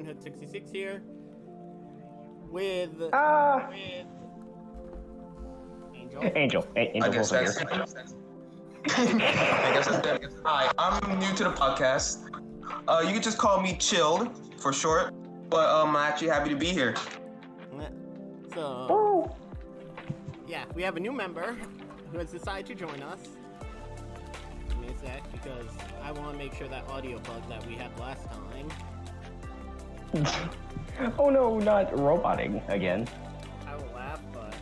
Hood66 here with Angel. I guess that's I guess that's it. Hi, I'm new to the podcast. You can just call me Chilled for short, but I'm actually happy to be here. So, yeah, we have a new member who has decided to join us. Give me a sec, because I want to make sure that audio bug that we had last time. Oh no, not roboting again. I will laugh, but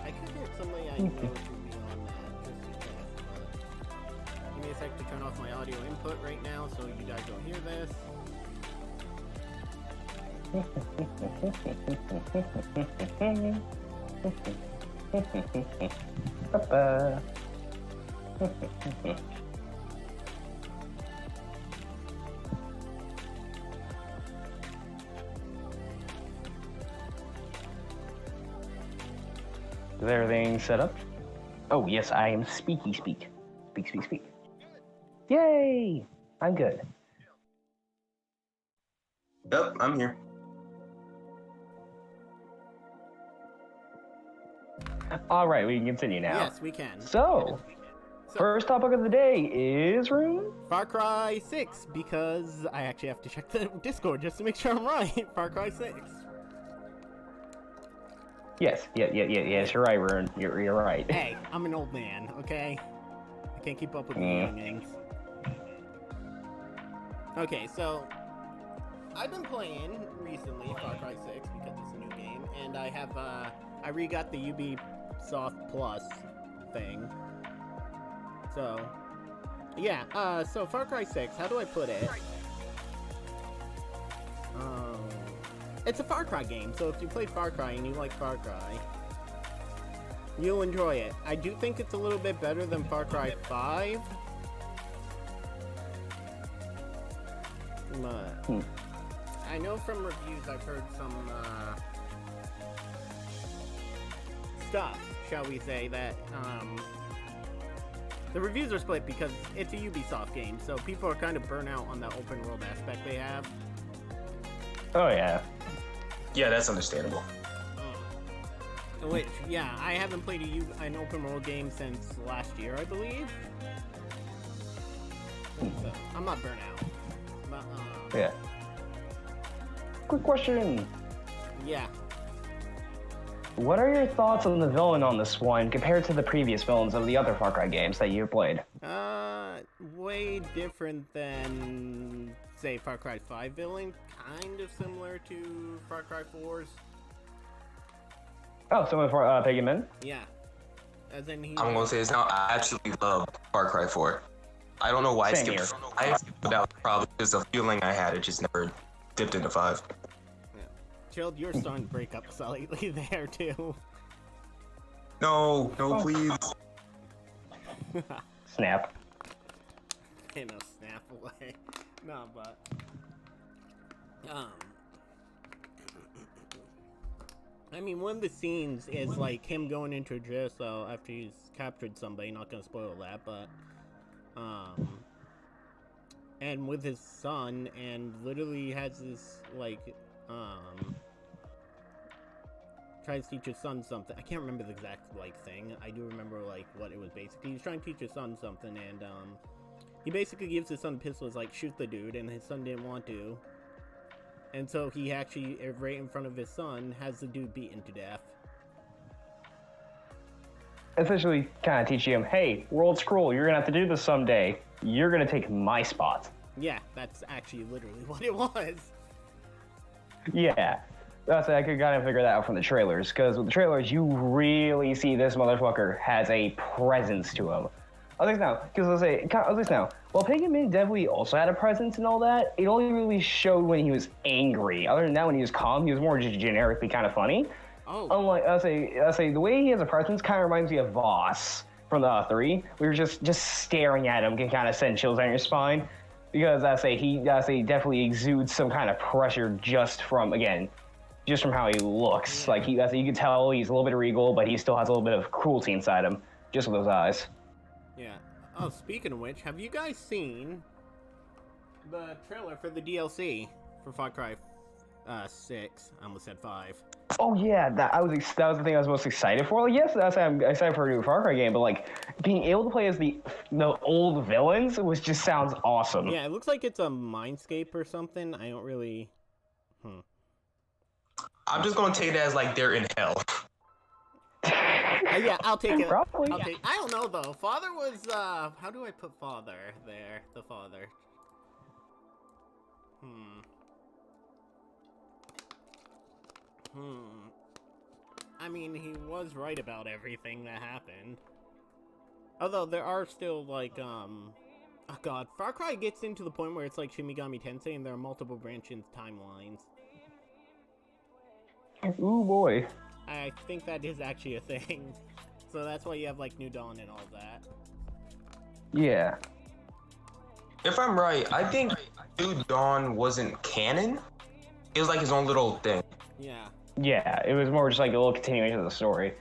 I could get somebody I know to be on that just because, but give me a sec to turn off my audio input right now so you guys don't hear this. Is everything set up? Oh yes, I am speak. Speak. Yay! I'm good. Yep, I'm here. All right, we can continue now. Yes, we can. So, first topic of the day is Far Cry 6, because I actually have to check the Discord just to make sure I'm right. Far Cry 6. Yes, you're right, Rune. You're right. Hey, I'm an old man, okay? I can't keep up with the youngins. Okay, so I've been playing recently Far Cry 6 because it's a new game, and I have I re-got the Ubisoft Plus thing. So yeah, so Far Cry 6, how do I put it? It's a Far Cry game, so if you play Far Cry and you like Far Cry, you'll enjoy it. I do think it's a little bit better than Far Cry 5. But I know from reviews I've heard some stuff, shall we say, that the reviews are split because it's a Ubisoft game, so people are kind of burnt out on the open world aspect they have. Oh yeah. Yeah, that's understandable. Which, yeah, I haven't played an open world game since last year, I believe. So, I'm not burnt out. But, yeah. Quick question. Yeah. What are your thoughts on the villain on this one compared to the previous villains of the other Far Cry games that you've played? Way different than, say, Far Cry 5 villain. Kind of similar to Far Cry 4's. Oh, similar for Pagan Men? Yeah. As in I'm gonna say this now. I absolutely love Far Cry 4. I don't know why Same I skipped out. Probably just a feeling I had. It just never dipped into 5. Yeah. Chilled, you're starting to break up slightly there too. No, please. Snap. In a snap away. No, but I mean, one of the scenes is like him going into a jail cell after he's captured somebody. Not gonna spoil that, but and with his son, and literally has this like tries to teach his son something. I can't remember the exact like thing. I do remember like what it was basically. He's trying to teach his son something, and he basically gives his son a pistol. It's like, shoot the dude, and his son didn't want to. And so he actually, right in front of his son, has the dude beaten to death. Essentially, kind of teaching him, hey, world's cruel, you're going to have to do this someday. You're going to take my spot. Yeah, that's actually literally what it was. Yeah. That's I could kind of figure that out from the trailers, because with the trailers, you really see this motherfucker has a presence to him. At least now, while Pagan Min definitely also had a presence and all that, it only really showed when he was angry. Other than that, when he was calm, he was more just generically kind of funny. Oh. Unlike, I'll say the way he has a presence kind of reminds me of Voss from the 3. We were just staring at him can kind of send chills down your spine, because he definitely exudes some kind of pressure just from how he looks. Like you can tell he's a little bit regal, but he still has a little bit of cruelty inside him, just with those eyes. Yeah. Oh, speaking of which, have you guys seen the trailer for the DLC for Far Cry 6. I almost said 5. Oh yeah, that was the thing I was most excited for. Like, yes, I'm excited for a new Far Cry game, but like being able to play as the old villains just sounds awesome. Yeah, it looks like it's a Mindscape or something. I don't really. I'm just gonna take it as like they're in hell. Yeah, I'll take it. Probably. I don't know though. Father was. How do I put Father there? The Father. I mean, he was right about everything that happened. Although there are still like oh god, Far Cry gets into the point where it's like Shin Megami Tensei and there are multiple branching timelines. Ooh boy. I think that is actually a thing. So that's why you have like New Dawn and all that. Yeah. If I'm right, I think New Dawn wasn't canon. It was like his own little thing. Yeah. Yeah, it was more just like a little continuation of the story.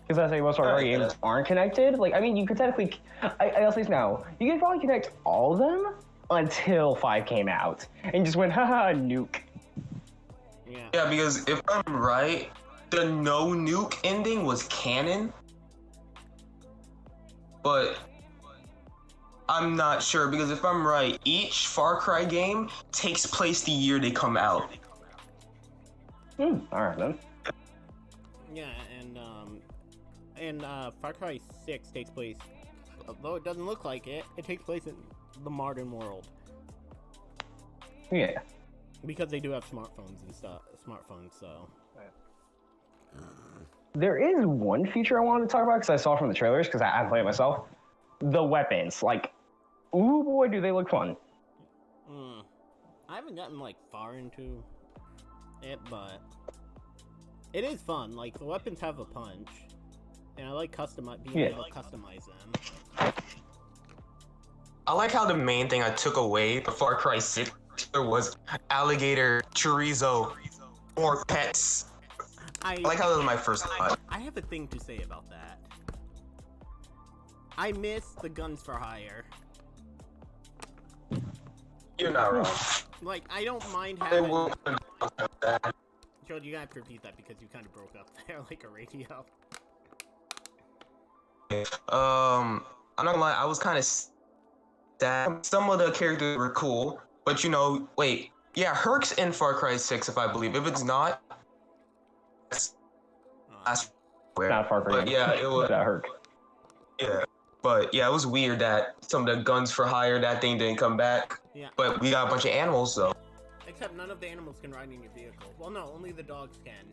Because I say most of our games aren't connected. Like, I mean, you could technically, I'll say this now, you could probably connect all of them until 5 came out and just went, haha, nuke. Yeah. Yeah, because if I'm right, the no nuke ending was canon, but I'm not sure because if I'm right, each Far Cry game takes place the year they come out. Alright then. Yeah, and Far Cry 6 takes place, although it doesn't look like it, it takes place in the modern world. Yeah. Because they do have smartphones and stuff, so. There is one feature I wanted to talk about because I saw from the trailers because I haven't played it myself. The weapons, like, ooh boy, do they look fun. I haven't gotten like far into it, but it is fun. Like the weapons have a punch, and I like being able to customize them. I like how the main thing I took away the Far Cry 6 was alligator, chorizo, or pets. I like how that was my first thought. I have a thing to say about that. I miss the guns for hire. You're not wrong. Like, I don't mind having... Joe, you have to repeat that because you kind of broke up there like a radio. I'm not gonna lie, I was kind of sad. Some of the characters were cool, but you know, wait. Yeah, Herc's in Far Cry 6, if I believe. If it's not, that's weird. Not Far Cry. But yeah, it was... Not Herc. Yeah. But yeah, it was weird that some of the guns for hire, that thing didn't come back. Yeah. But we got a bunch of animals, though. Except none of the animals can ride in your vehicle. Well, no, only the dogs can.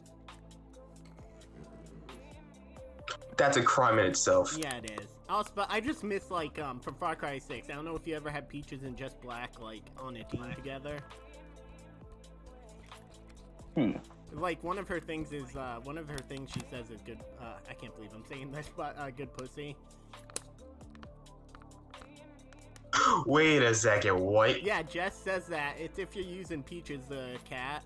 That's a crime in itself. Yeah, it is. Also, but I just miss, like, from Far Cry 6. I don't know if you ever had Peaches and Just Black, like, on a team together. Like, one of her things she says is good, I can't believe I'm saying this, but, good pussy. Wait a second, what? Yeah, Jess says that. It's if you're using Peaches the cat.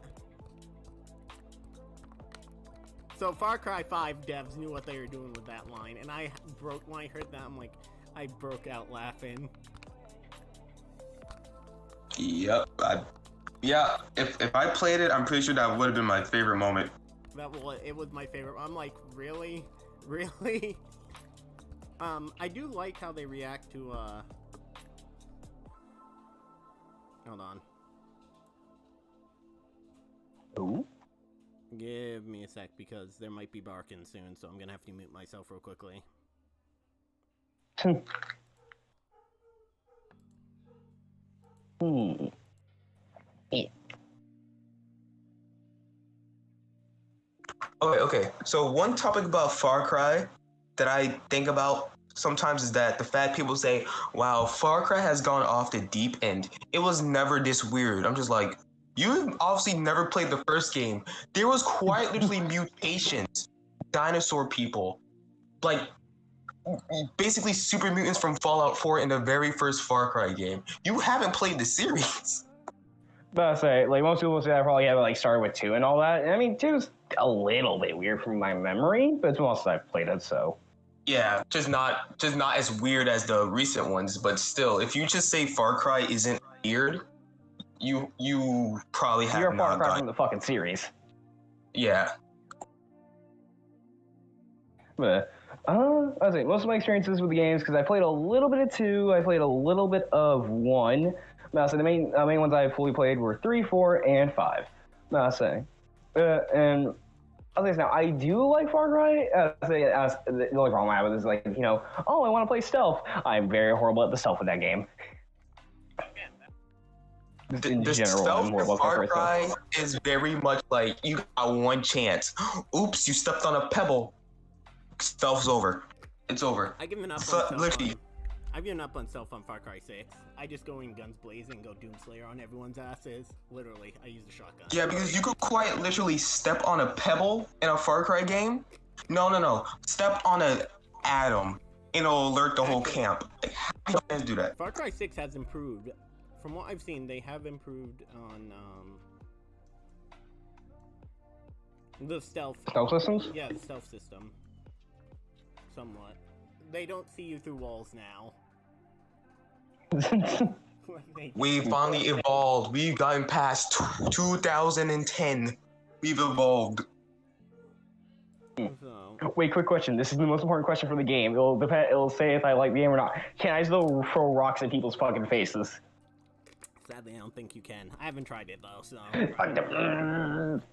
So Far Cry 5 devs knew what they were doing with that line, and when I heard that, I broke out laughing. Yep. If I played it, I'm pretty sure that would have been my favorite moment. It was my favorite. I'm like, really? Really? I do like how they react to, hold on. Ooh? Give me a sec, because there might be barking soon, so I'm gonna have to mute myself real quickly. Okay. So one topic about Far Cry that I think about sometimes is that the fact people say, wow, Far Cry has gone off the deep end. It was never this weird. I'm just like, you obviously never played the first game. There was quite literally mutations, dinosaur people, like basically super mutants from Fallout 4 in the very first Far Cry game. You haven't played the series. But I say, like, most people say I probably haven't, like, started with 2 and all that. And I mean, 2's a little bit weird from my memory, but it's the most I've played it, so. Yeah, just not as weird as the recent ones, but still, if you just say Far Cry isn't weird, you probably have You're far not cry gotten. from the fucking series. Yeah. But I say most of my experiences with the games because I played a little bit of 2, I played a little bit of 1. Now, so the main ones I fully played were 3, 4, and 5. Now, I say, and I'll say this now, I do like Far Cry. The only problem I have is like, oh, I want to play stealth. I'm very horrible at the stealth of that game. In The general, I'm stealth horrible in at Far Cry. Cry is very much like you got one chance. Oops, you stepped on a pebble. Stealth's over. It's over. I've given up So, on literally, I've given up on stealth on Far Cry 6. I just go in guns blazing, go Doomslayer on everyone's asses. Literally, I use the shotgun. yeah, because you could quite literally step on a pebble in a Far Cry game. No. Step on an atom, and it'll alert the whole camp. Like, how do you guys do that? Far Cry 6 has improved. From what I've seen, they have improved on the stealth. Stealth systems? Yeah, the stealth system. Somewhat. They don't see you through walls now. We finally evolved. We've gotten past 2010. We've evolved. So, Wait, quick question. This is the most important question for the game. It'll say if I like the game or not. Can I still throw rocks at people's fucking faces? sadly, I don't think you can. I haven't tried it though, so.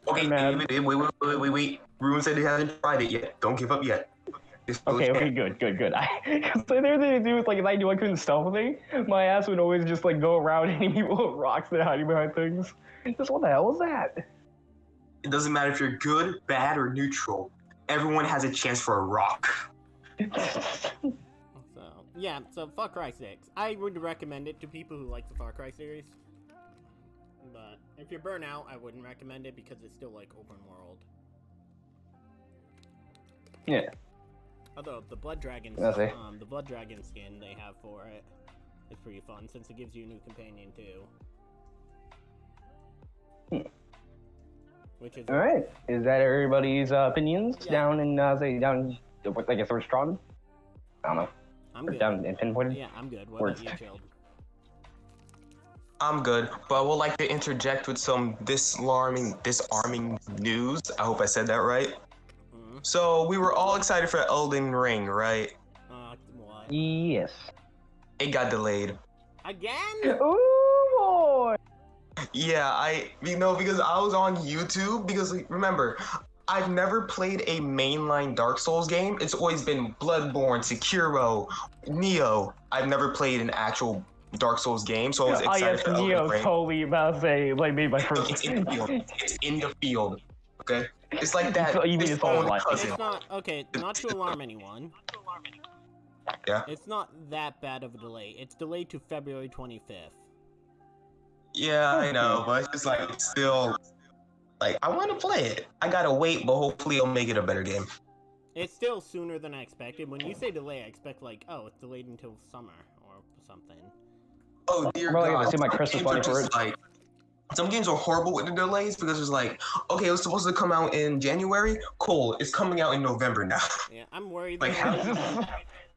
Okay, man. wait. Ruin said he hasn't tried it yet. Don't give up yet. Okay, good. Because the other thing to do is, like, if I knew I couldn't stealth thing, my ass would always just, like, go around hitting people with rocks and hiding behind things. Just what the hell was that? It doesn't matter if you're good, bad, or neutral. Everyone has a chance for a rock. So Far Cry 6. I would recommend it to people who like the Far Cry series. But if you're burnt out, I wouldn't recommend it because it's still, like, open world. Yeah. Although the Blood Dragon, the Blood Dragon skin they have for it is pretty fun since it gives you a new companion too. Which is all right. Is that everybody's opinions down in I guess we're strong. I don't know. I'm good. Down in pinpointed. Yeah, I'm good. What about you, Chilled? I'm good, but I would like to interject with some disarming news. I hope I said that right. Mm-hmm. So we were all excited for Elden Ring, right? What? Yes. It got delayed. Again? Ooh boy. Yeah, because I was on YouTube, because remember, I've never played a mainline Dark Souls game. It's always been Bloodborne, Sekiro, Neo. I've never played an actual Dark Souls game, so I was excited for Elden Neo's Ring. totally about to say, like, made my first. It's in the field. It's in the field. Okay? It's like that. You mean it's all own life. cousin. It's not okay. Not to alarm anyone. Yeah. It's not that bad of a delay. It's delayed to February 25th. Yeah, I know, but it's just like, it's still, like, I want to play it. I gotta wait, but hopefully it'll make it a better game. It's still sooner than I expected. When you say delay, I expect, like, oh, it's delayed until summer or something. Oh dear I'm probably God. gonna see my Some Christmas games are money for just it. like, some games are horrible with the delays because it's like, okay, it was supposed to come out in January. Cool, it's coming out in November now. Yeah, I'm worried. Like,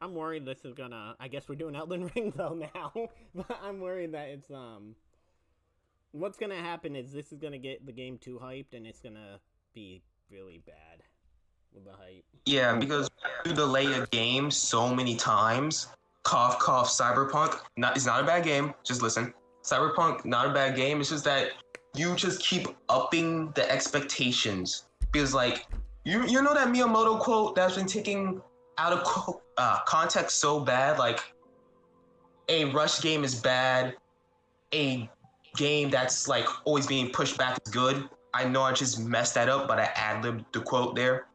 I'm worried this is gonna. I guess we're doing Elden Ring though now, but I'm worried that it's What's gonna happen is this is gonna get the game too hyped, and it's gonna be really bad with the hype. Yeah, because you delay a game so many times. Cough, cough. Cyberpunk. It's not a bad game. Just listen. Cyberpunk, not a bad game. It's just that you just keep upping the expectations because, like, you know that Miyamoto quote that's been taken out of context so bad. Like, a rush game is bad. A game that's like always being pushed back is good. I know I just messed that up, but I ad-libbed the quote there.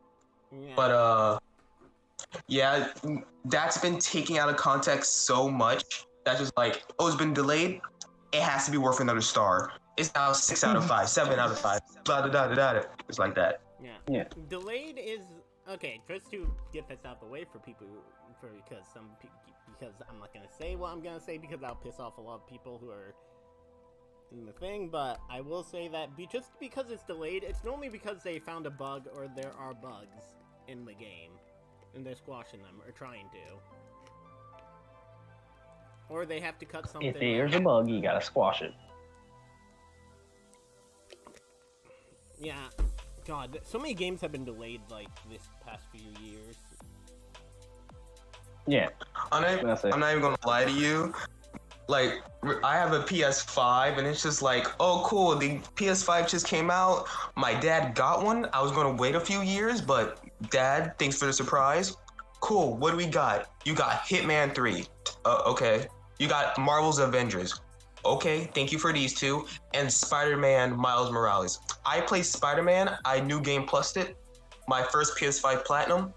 Yeah. But yeah, that's been taken out of context so much that just like, oh, it's been delayed. It has to be worth another star. It's now 6 out of 5, 7 out of 5. Blah, blah, blah, blah. It's like that. Yeah. Delayed is okay. Just to get this out the way for people, because I'm not gonna say what I'm gonna say because I'll piss off a lot of people who are in the thing. But I will say that just because it's delayed, it's normally because they found a bug or there are bugs in the game, and they're squashing them or trying to, or they have to cut something. If there's a bug, you gotta squash it. Yeah. God, so many games have been delayed like this past few years. Yeah. I'm not even gonna lie to you. Like, I have a PS5, and it's just like, oh, cool, the PS5 just came out. My dad got one. I was gonna wait a few years, but Dad, thanks for the surprise. Cool, what do we got? You got Hitman 3. Okay. You got Marvel's Avengers. Okay, thank you for these two. And Spider-Man Miles Morales. I played Spider-Man. I New Game Plused it. My first PS5 Platinum.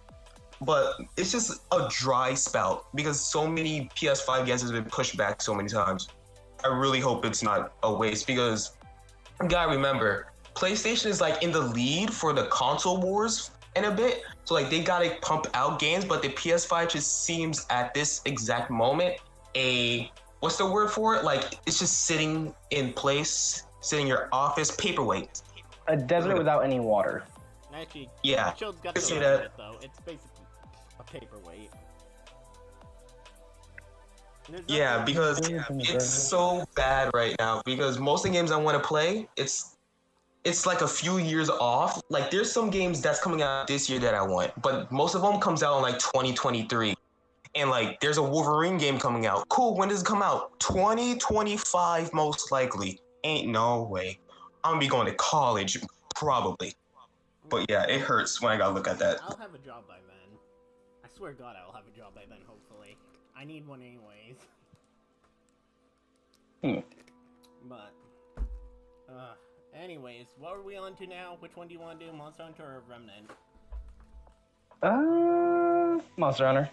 But it's just a dry spout because so many PS5 games have been pushed back so many times. I really hope it's not a waste because you gotta remember, PlayStation is like in the lead for the console wars in a bit. So like they gotta pump out games, but the PS5 just seems at this exact moment what's the word for it? Like it's just sitting in place, sitting in your office, paperweight. A desert without any water. Actually, Yeah, Chill's got I to see say that. it though. It's basically a paperweight. Yeah, because it's so bad right now. Because most of the games I want to play, it's like a few years off. Like there's some games that's coming out this year that I want, but most of them comes out in like 2023. And like there's a Wolverine game coming out. Cool, when does it come out? 2025 most likely. Ain't no way. I'm gonna be going to college probably. But yeah, it hurts when I gotta look at that. I'll have a job by then. I swear to God, I will have a job by then. Hopefully, I need one anyways. But, anyways, what are we on to now? Which one do you want to do, Monster Hunter or Remnant? Monster Hunter.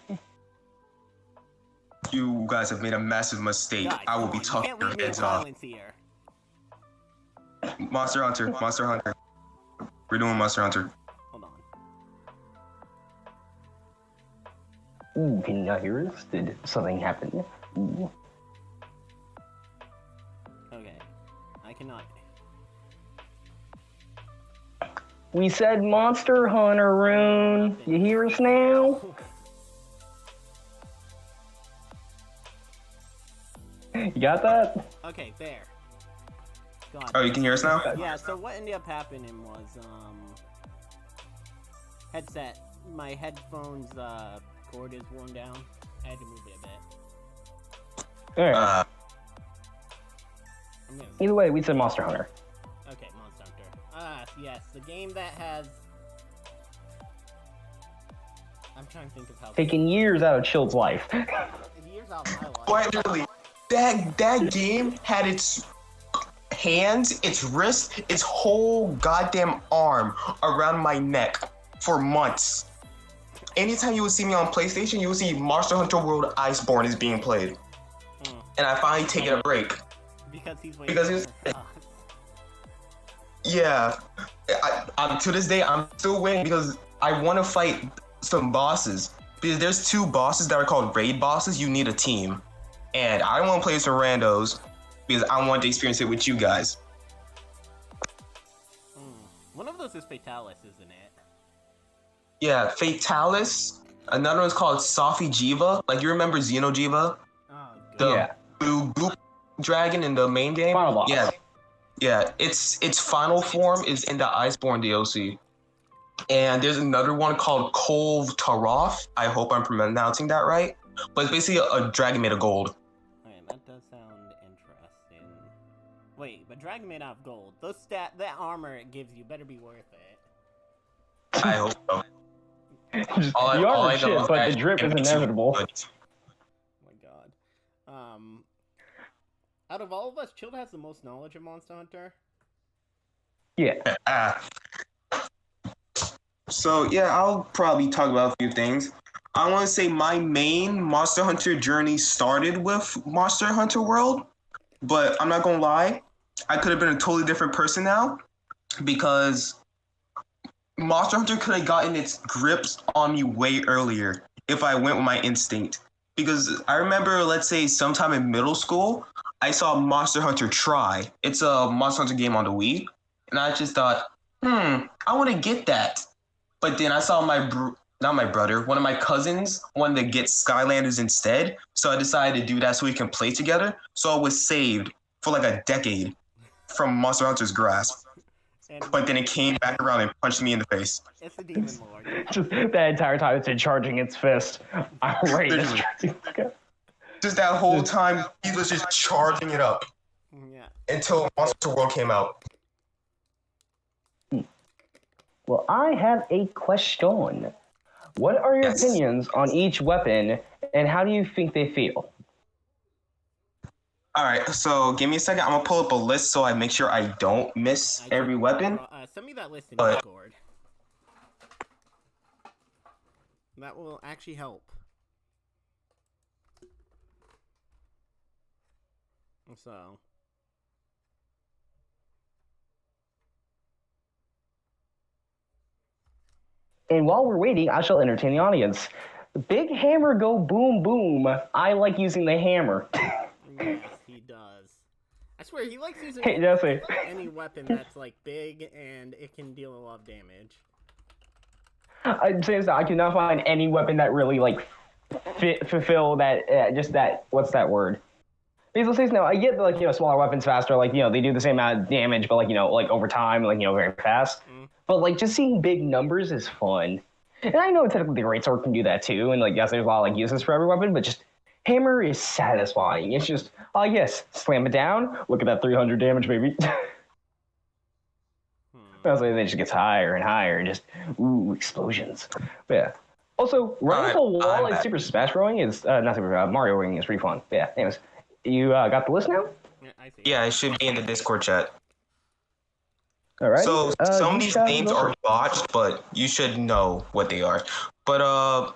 You guys have made a massive mistake. Guys, I will come be on, talking you can't your leave me in heads off. silence here. Monster Hunter. We're doing Monster Hunter. Hold on. Ooh, can you not hear us? Did something happen? Ooh. Okay, I cannot. We said Monster Hunter, Rune. You hear us now? You got that? Okay, there. God. Oh, you can hear us now? Yeah, so what ended up happening was, headset. My headphones, cord is worn down. I had to move it a bit. Alright. I'm gonna... Either way, we said Monster Hunter. Okay, Monster Hunter. Yes, the game that has... I'm trying to think of how... Taking years out of Chill's life. Years out of my life. Quite literally, that game had its hands, its wrist, its whole goddamn arm around my neck for months. Anytime you would see me on PlayStation, you would see Monster Hunter World Iceborne is being played. And I finally taken a break. Because he's waiting Because for us. Yeah. I'm to this day, I'm still waiting because I want to fight some bosses. Because there's two bosses that are called raid bosses. You need a team. And I don't want to play with some randos because I want to experience it with you guys. One of those is Fatalis, isn't it? Yeah, Fatalis. Another one's called Safi Jiva. Like, you remember Xenojiva? Oh, The Yeah. blue dragon in the main game? Final boss. Yeah. Yeah, its final form is in the Iceborne DLC. And there's another one called Kolv Taroth. I hope I'm pronouncing that right. But it's basically a dragon made of gold. Okay, that does sound interesting. Wait, but dragon made out of gold. That armor it gives you better be worth it. I hope so. The All I armor know shit, is but that the drip it is makes you inevitable. good. Oh my god. Out of all of us, Chilled has the most knowledge of Monster Hunter. Yeah. So yeah, I'll probably talk about a few things. I want to say my main Monster Hunter journey started with Monster Hunter World, but I'm not gonna lie, I could have been a totally different person now because Monster Hunter could have gotten its grips on me way earlier if I went with my instinct. Because I remember, let's say, sometime in middle school, I saw Monster Hunter Try. It's a Monster Hunter game on the Wii, and I just thought, I want to get that. But then I saw not my brother, one of my cousins wanted to get Skylanders instead, so I decided to do that so we can play together. So I was saved for like a decade from Monster Hunter's grasp. And but then it came back around and punched me in the face. it's the Demon Lord. Just that entire time it's been charging its fist. I'm ready to Literally. strike. Just that whole time, he was just charging it up Yeah. until Monster World came out. Well, I have a question. What are your Yes. opinions on each weapon, and how do you think they feel? All right, so give me a second. I'm gonna pull up a list so I make sure I don't miss every weapon. Send me that list in But- Discord. That will actually help. So. And while we're waiting, I shall entertain the audience. Big hammer go boom boom. I like using the hammer. Yes, he does. I swear, he likes using Hey, Jesse. any weapon that's like big and it can deal a lot of damage. I'm saying that I cannot find any weapon that really like fulfill that. Just that. What's that word? Because let's say now, I get like smaller weapons faster. Like they do the same amount of damage, but like like over time, like very fast. But like just seeing big numbers is fun. And I know technically the greatsword can do that too. And like yes, there's a lot of like uses for every weapon, but just hammer is satisfying. It's just yes, slam it down. Look at that 300 damage, baby. That's why it just gets higher and higher. Just explosions. But yeah. Also, running the wall in Super Smash Bros. Is not Super Mario Ring is pretty fun. But yeah. Anyways, you got the list now? Yeah, I see. Yeah, it should be in the Discord chat. All right. So some of these names are botched, but you should know what they are. But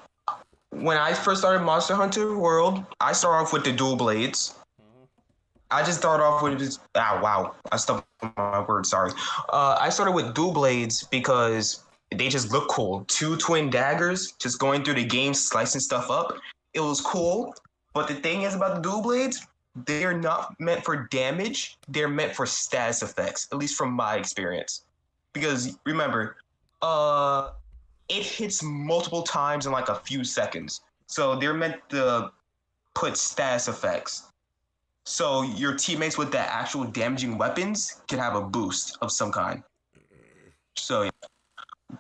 when I first started Monster Hunter World, I started off with the dual blades. I just started off with this. Wow, I stuck my word. Sorry. I started with dual blades because they just look cool. 2 twin daggers, just going through the game, slicing stuff up. It was cool. But the thing is about the dual blades, they're not meant for damage. They're meant for status effects, at least from my experience. Because remember, it hits multiple times in like a few seconds. So they're meant to put status effects. So your teammates with the actual damaging weapons can have a boost of some kind. So yeah.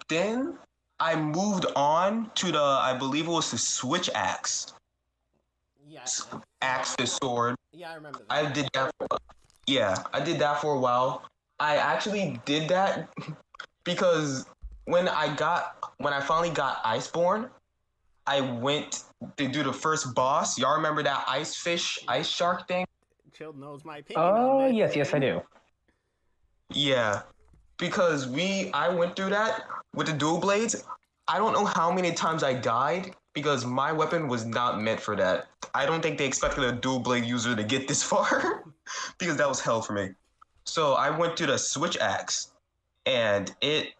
Then I moved on to I believe it was the switch axe. Yeah. Axe the sword. Yeah, I remember that. I did that. I did that for a while. I actually did that because when I finally got Iceborne, I went to do the first boss. Y'all remember that ice shark thing? Chill knows my opinion on this. yes, I do. Yeah, because I went through that with the dual blades. I don't know how many times I died because my weapon was not meant for that. I don't think they expected a dual blade user to get this far because that was hell for me. So I went to the switch axe, and it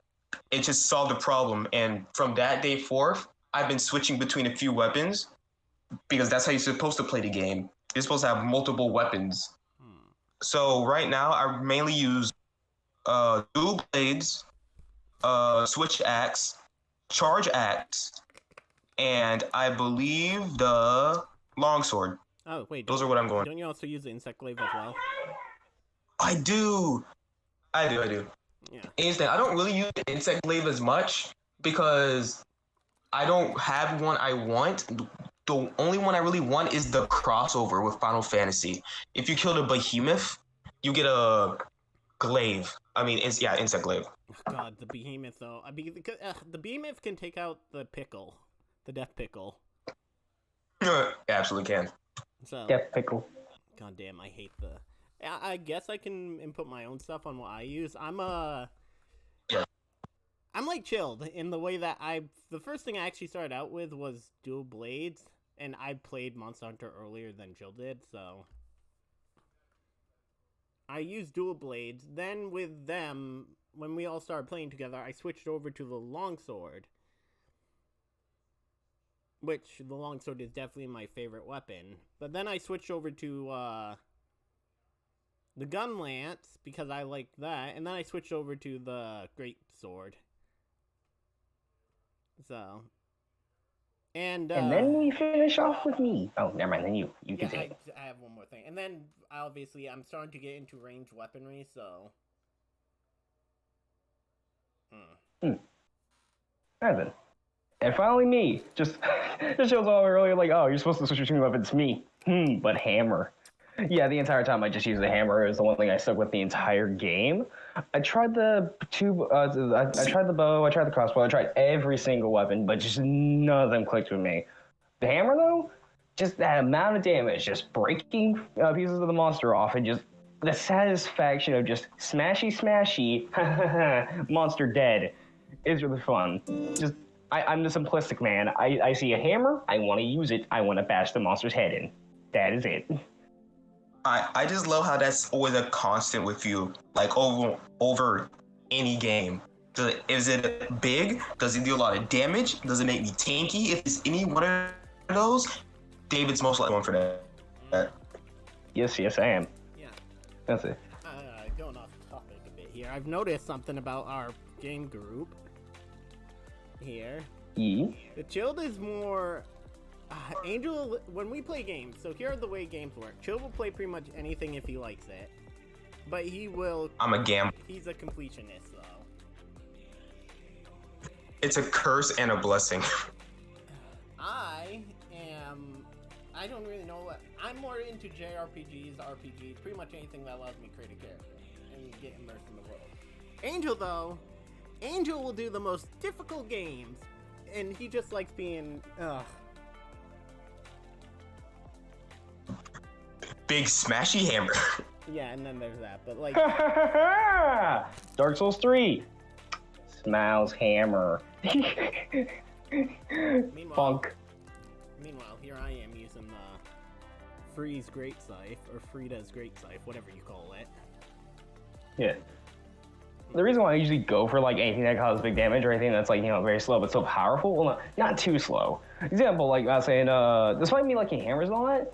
just solved the problem. And from that day forth, I've been switching between a few weapons because that's how you're supposed to play the game. You're supposed to have multiple weapons. So right now, I mainly use dual blades, switch axe, charge axe, and I believe the longsword. Oh, wait. Those are what I'm going. Don't you also use the insect glaive as well? I do. Yeah. Instant. I don't really use the insect glaive as much because I don't have one I want. The only one I really want is the crossover with Final Fantasy. If you kill the behemoth, you get a glaive. I mean, insect glaive. God, the behemoth though. I mean, the behemoth can take out the pickle, the death pickle. It absolutely can. So. Death pickle. God damn, I hate the. I guess I can input my own stuff on what I use. I'm like chilled in the way that the first thing I actually started out with was dual blades, and I played Monster Hunter earlier than Jill did, so I used dual blades. Then with them, when we all started playing together, I switched over to the longsword, which the longsword is definitely my favorite weapon. But then I switched over to the gun lance because I liked that, and then I switched over to the great sword. So, and then we finish off with me. Oh, never mind. Then you continue. I have one more thing, and then obviously I'm starting to get into ranged weaponry. So, Hmm. Evan. And finally me. Just shows all earlier like, oh, you're supposed to switch between weapons. Me. But hammer. Yeah, the entire time I just used the hammer. It was the one thing I stuck with the entire game. I tried the I tried the bow, I tried the crossbow, I tried every single weapon, but just none of them clicked with me. The hammer, though, just that amount of damage, just breaking pieces of the monster off, and just the satisfaction of just smashy, monster dead is really fun. Just, I'm the simplistic man. I see a hammer, I want to use it, I want to bash the monster's head in. That is it. I just love how that's always a constant with you, like over any game. Is it big? Does it do a lot of damage? Does it make me tanky? If it's any one of those, David's most likely one for that. Yes, I am. Yeah. That's it. Going off topic a bit here, I've noticed something about our game group here. E? The Chilled is more... Angel, when we play games, so here are the way games work. Chill will play pretty much anything if he likes it. But he will... I'm a gambler. He's a completionist, though. It's a curse and a blessing. I don't really know what... I'm more into JRPGs, RPGs, pretty much anything that allows me to create a character and get immersed in the world. Angel, though, Angel will do the most difficult games, and he just likes being... Big smashy hammer. Yeah, and then there's that, but like... Dark Souls 3. Smiles hammer. Funk. Meanwhile, here I am using the Freeze Great Scythe, or Frida's Great Scythe, whatever you call it. Yeah. The reason why I usually go for like anything that causes big damage or anything that's like, very slow but still powerful, well, not too slow. Example, like I was saying, despite me liking hammers and all that,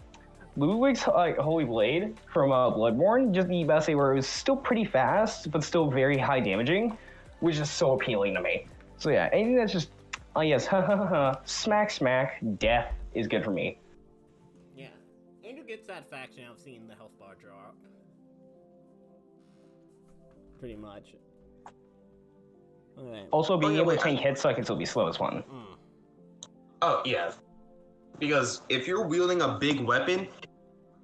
Ludwig's Holy Blade from Bloodborne, just the best where it was still pretty fast, but still very high damaging, was just so appealing to me. So yeah, anything that's just, yes, smack, death is good for me. Yeah. Angel gets satisfaction out of seeing the health bar drop. Pretty much. Okay. Also, being able to tank hits so I can still be slow is fun. Oh, yeah. Because if you're wielding a big weapon,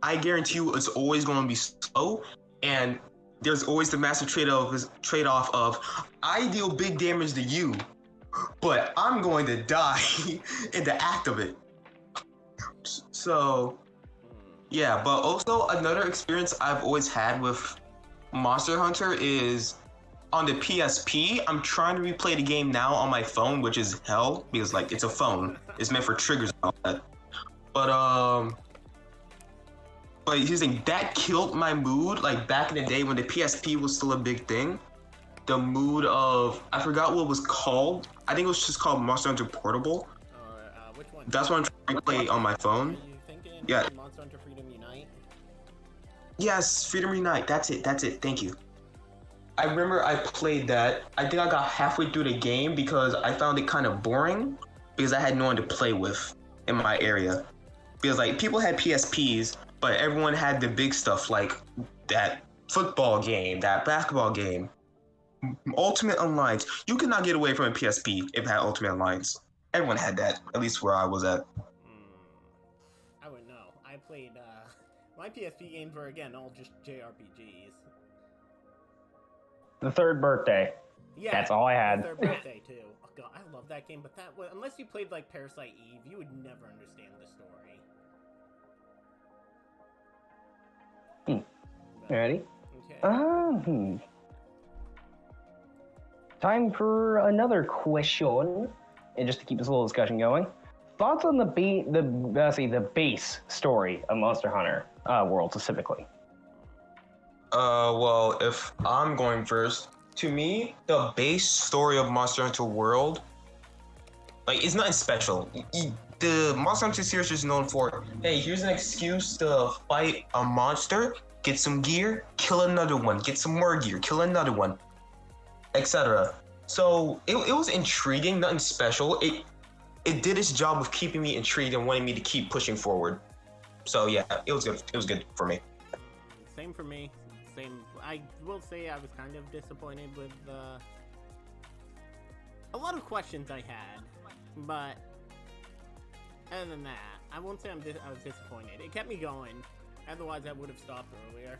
I guarantee you it's always going to be slow, and there's always the massive trade-off of, I deal big damage to you, but I'm going to die in the act of it. So, yeah, but also another experience I've always had with Monster Hunter is on the PSP. I'm trying to replay the game now on my phone, which is hell, because like it's a phone. It's meant for triggers and all that. But here's the thing, that killed my mood, like back in the day when the PSP was still a big thing. The mood of, I forgot what it was called. I think it was just called Monster Hunter Portable. Which one? That's what I'm trying to play on my phone. Are you thinking Yeah. Monster Hunter Freedom Unite? Yes, Freedom Unite, that's it, thank you. I remember I played that. I think I got halfway through the game because I found it kind of boring because I had no one to play with in my area. Because like people had PSPs, but everyone had the big stuff like that football game, that basketball game, Ultimate Alliance. You could not get away from a PSP if it had Ultimate Alliance. Everyone had that, at least where I was at. I wouldn't know. I played, my PSP games were, again, all just JRPGs. The Third Birthday. Yeah, That's all I had. The Third Birthday, too. Oh, God, I love that game, but that was, unless you played, like, Parasite Eve, you would never understand the story. Ready? Okay. Time for another question, and just to keep this little discussion going. Thoughts on the base story of Monster Hunter World specifically? Well, if I'm going first, to me, the base story of Monster Hunter World, like, it's nothing special. The Monster Hunter series is known for, hey, here's an excuse to fight a monster, get some gear, kill another one, get some more gear, kill another one, etc. So it was intriguing, nothing special. It did its job of keeping me intrigued and wanting me to keep pushing forward. So yeah, it was good. It was good for me. Same for me. Same. I will say I was kind of disappointed with a lot of questions I had, but other than that, I won't say I was disappointed. It kept me going. Otherwise, I would have stopped earlier.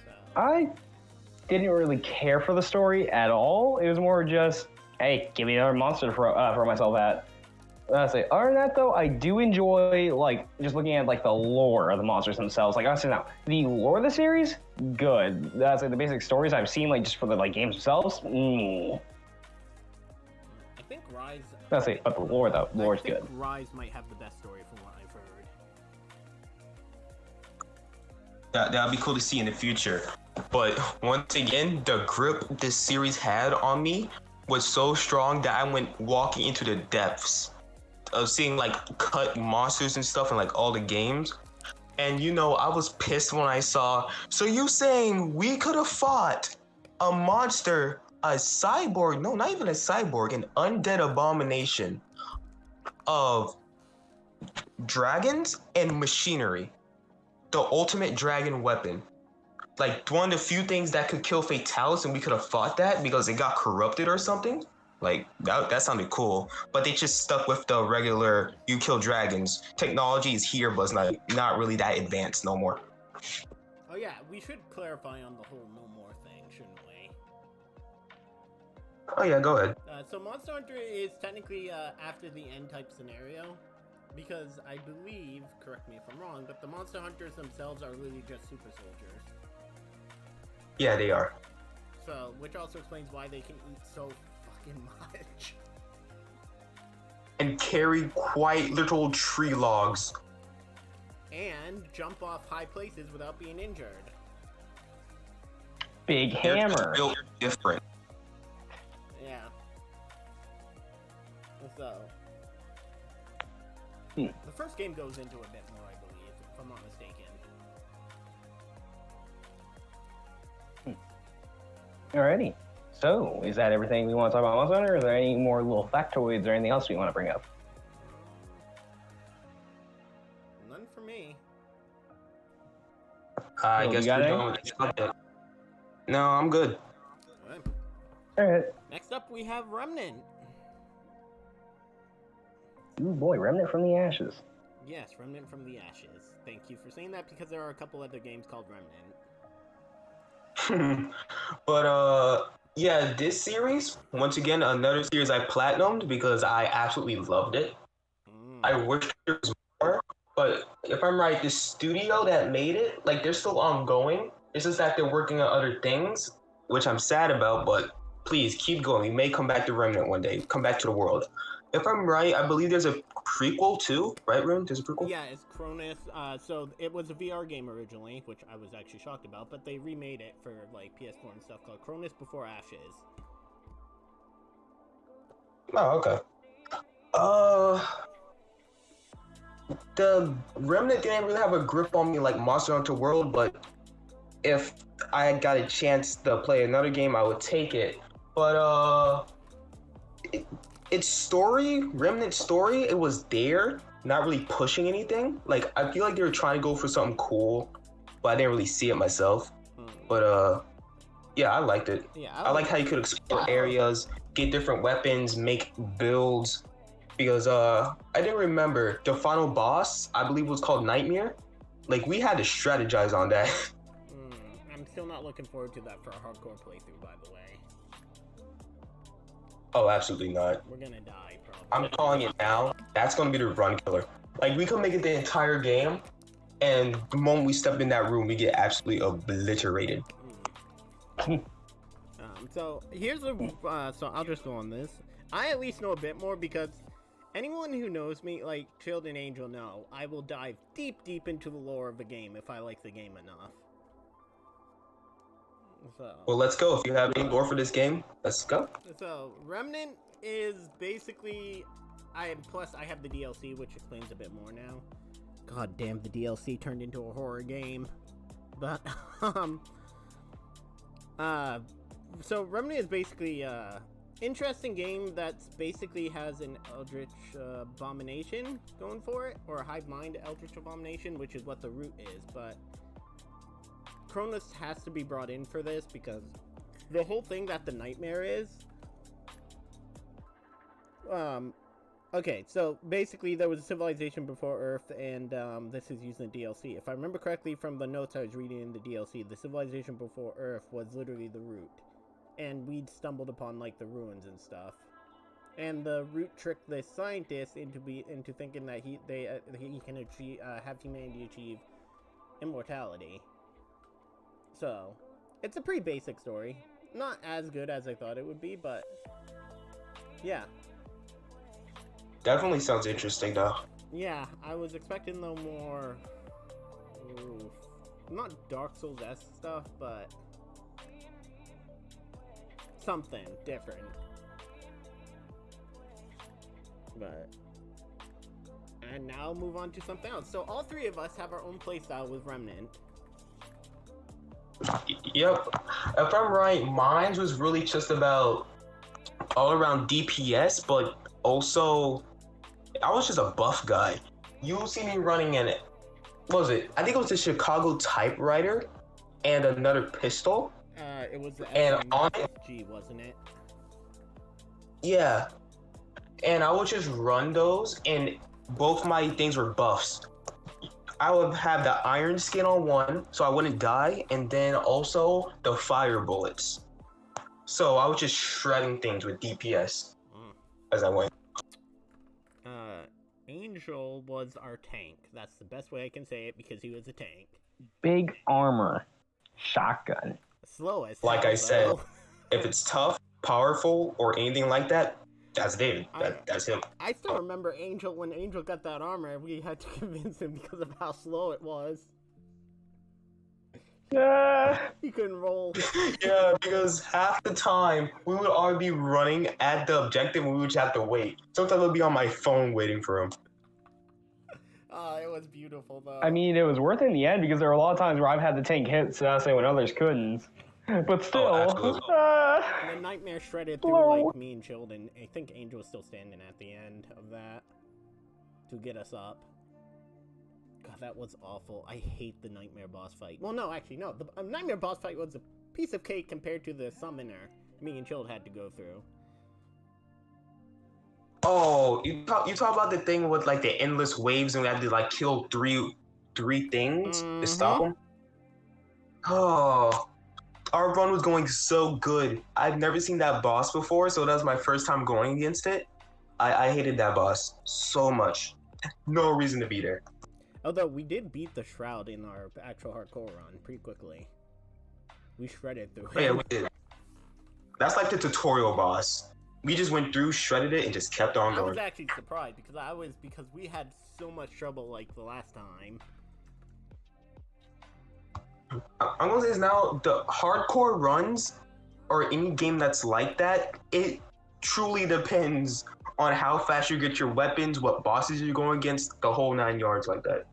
So. I didn't really care for the story at all. It was more just, hey, give me another monster to throw myself at. Honestly, other than that, though, I do enjoy, like, just looking at, like, the lore of the monsters themselves. Like, honestly, now, the lore of the series, good. That's, like, the basic stories I've seen, like, just for the, like, games themselves, I think Rise... That's it, but the lore, though, lore's good. I think Rise might have the best story from what I've heard. That'd be cool to see in the future. But once again, the grip this series had on me was so strong that I went walking into the depths of seeing like cut monsters and stuff in like all the games. And you know, I was pissed when I saw, so you saying we could have fought a monster, a cyborg, no, not even a cyborg, an undead abomination of dragons and machinery. The ultimate dragon weapon. Like one of the few things that could kill Fatalis, and we could have fought that because it got corrupted or something. Like that sounded cool, but they just stuck with the regular you kill dragons. Technology is here, but it's not really that advanced no more. Oh yeah, we should clarify on the whole no more thing, shouldn't we? Oh yeah, go ahead. So Monster Hunter is technically after the end type scenario, because I believe, correct me if I'm wrong, but the Monster Hunters themselves are really just super soldiers. Yeah, they are. So, which also explains why they can eat so fucking much. And carry quite literal tree logs. And jump off high places without being injured. Big They're hammer. built different. Yeah. So. The first game goes into a bit more, I believe, if I'm not mistaken. Alrighty. So, is that everything we want to talk about Monster Hunter? Or is there any more little factoids or anything else we want to bring up? None for me. I Phil, guess you got we're any? done with this content. No, I'm good. Alright. Alright. Next up, we have Remnant. Ooh boy, Remnant from the Ashes. Yes, Remnant from the Ashes. Thank you for saying that, because there are a couple other games called Remnant. But yeah, this series, once again, another series I platinumed because I absolutely loved it. I wish there was more, but if I'm right, the studio that made it, like, they're still ongoing. It's just that they're working on other things, which I'm sad about, but please keep going. We may come back to Remnant one day, come back to the world. If I'm right, I believe there's a prequel too, right, Rim? There's a prequel? Yeah, it's Cronus. So it was a VR game originally, which I was actually shocked about, but they remade it for like PS4 and stuff, called Cronus Before Ashes. Oh, okay. The Remnant didn't really have a grip on me like Monster Hunter World, but if I got a chance to play another game, I would take it. But its story, Remnant story, it was there, not really pushing anything. Like, I feel like they were trying to go for something cool, but I didn't really see it myself. But yeah, I liked it. Yeah, I like how you could explore areas, get different weapons, make builds. Because I didn't remember the final boss, I believe was called Nightmare. Like, we had to strategize on that. I'm still not looking forward to that for a hardcore playthrough, by the way. Oh, absolutely not. We're gonna die, probably. I'm calling it now. That's gonna be the run killer. Like, we could make it the entire game, and the moment we step in that room, we get absolutely obliterated. So here's a so I'll just go on this. I at least know a bit more because anyone who knows me, like Chilled and Angel, know I will dive deep into the lore of a game if I like the game enough. So, Well, let's go. If you have any lore for this game, let's go. So Remnant is basically, plus I have the DLC, which explains a bit more now. God damn, the DLC turned into a horror game. But so Remnant is basically interesting game that's basically has an Eldritch Abomination going for it, or a Hive Mind Eldritch Abomination, which is what the root is, but Cronus has to be brought in for this because the whole thing that the nightmare is, okay, so basically there was a civilization before Earth, and this is using the DLC. If I remember correctly from the notes I was reading in the DLC, the civilization before Earth was literally the root, and we'd stumbled upon like the ruins and stuff. And the root tricked the scientist into thinking that he can achieve have humanity achieve immortality. So it's a pretty basic story, not as good as I thought it would be, but yeah. Definitely sounds interesting, though. Yeah, I was expecting no more, not Dark Souls-esque stuff, but something different. But, and now move on to something else. So all three of us have our own playstyle with Remnant. Yep. If I'm right, mine was really just about all around DPS, but also I was just a buff guy. You see me running in it. What was it? I think it was the Chicago typewriter and another pistol. It was the and on it, SMG, wasn't it? Yeah. And I would just run those, and both my things were buffs. I would have the iron skin on one, so I wouldn't die, and then also the fire bullets. So I was just shredding things with DPS as I went. Angel was our tank. That's the best way I can say it, because he was a tank. Big armor, shotgun. Slow as Like hell, I said, though. if it's tough, powerful, or anything like that, that's David. That's him. I still remember Angel, when Angel got that armor, we had to convince him because of how slow it was. He couldn't roll. Yeah, because half the time we would all be running at the objective and we would just have to wait. Sometimes I'd be on my phone waiting for him. It was beautiful, though. I mean, it was worth it in the end because there were a lot of times where I've had the tank hit, so I say when others couldn't. But still, the nightmare shredded through like me and Childen. I think Angel was still standing at the end of that to get us up. God, that was awful. I hate the nightmare boss fight. Well, no, actually, no. The nightmare boss fight was a piece of cake compared to the summoner me and Chilled had to go through. Oh, you talk about the thing with like the endless waves and we had to like kill three things to stop them. Oh, our run was going so good. I've never seen that boss before, so that was my first time going against it. I hated that boss so much. No reason to be there. Although we did beat the Shroud in our actual hardcore run pretty quickly. We shredded through it. Oh, yeah, we did. That's like the tutorial boss. We just went through, shredded it, and just kept on going. I was actually surprised because we had so much trouble like the last time. I'm gonna say this now, the hardcore runs or any game that's like that, it truly depends on how fast you get your weapons, what bosses you're going against, the whole 9 yards like that.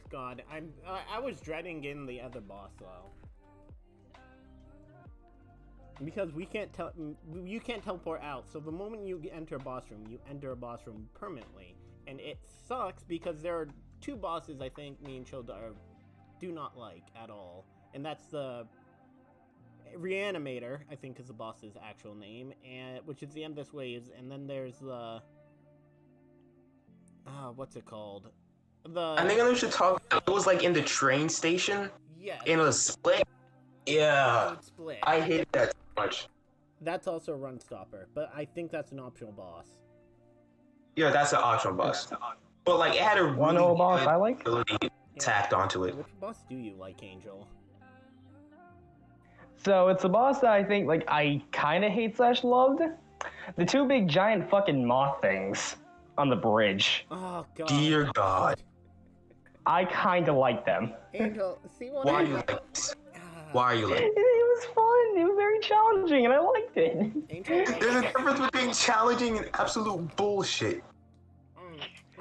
God, I was dreading getting the other boss though. Because you can't teleport out, so the moment you enter a boss room, you enter a boss room permanently. And it sucks because there are two bosses I think me and Childa do not like at all. And that's the Reanimator, I think is the boss's actual name, and which is the Endless Waves, and then there's the what's it called? I think I should talk. It was like in the train station. Yeah. In a split. Yeah. Split. I hate that so much. That's also a run stopper, but I think that's an optional boss. Yeah, that's an optional boss. But like it had a really one old boss I like tacked onto it. Which boss do you like, Angel? So it's a boss that I think like I kind of hate / loved. The two big giant fucking moth things on the bridge. Oh God. Dear God. I kind of like them. Angel, see what Why are you like this? Why are you like this? It was fun. It was very challenging, and I liked it. Angel, There's a difference between challenging and absolute bullshit.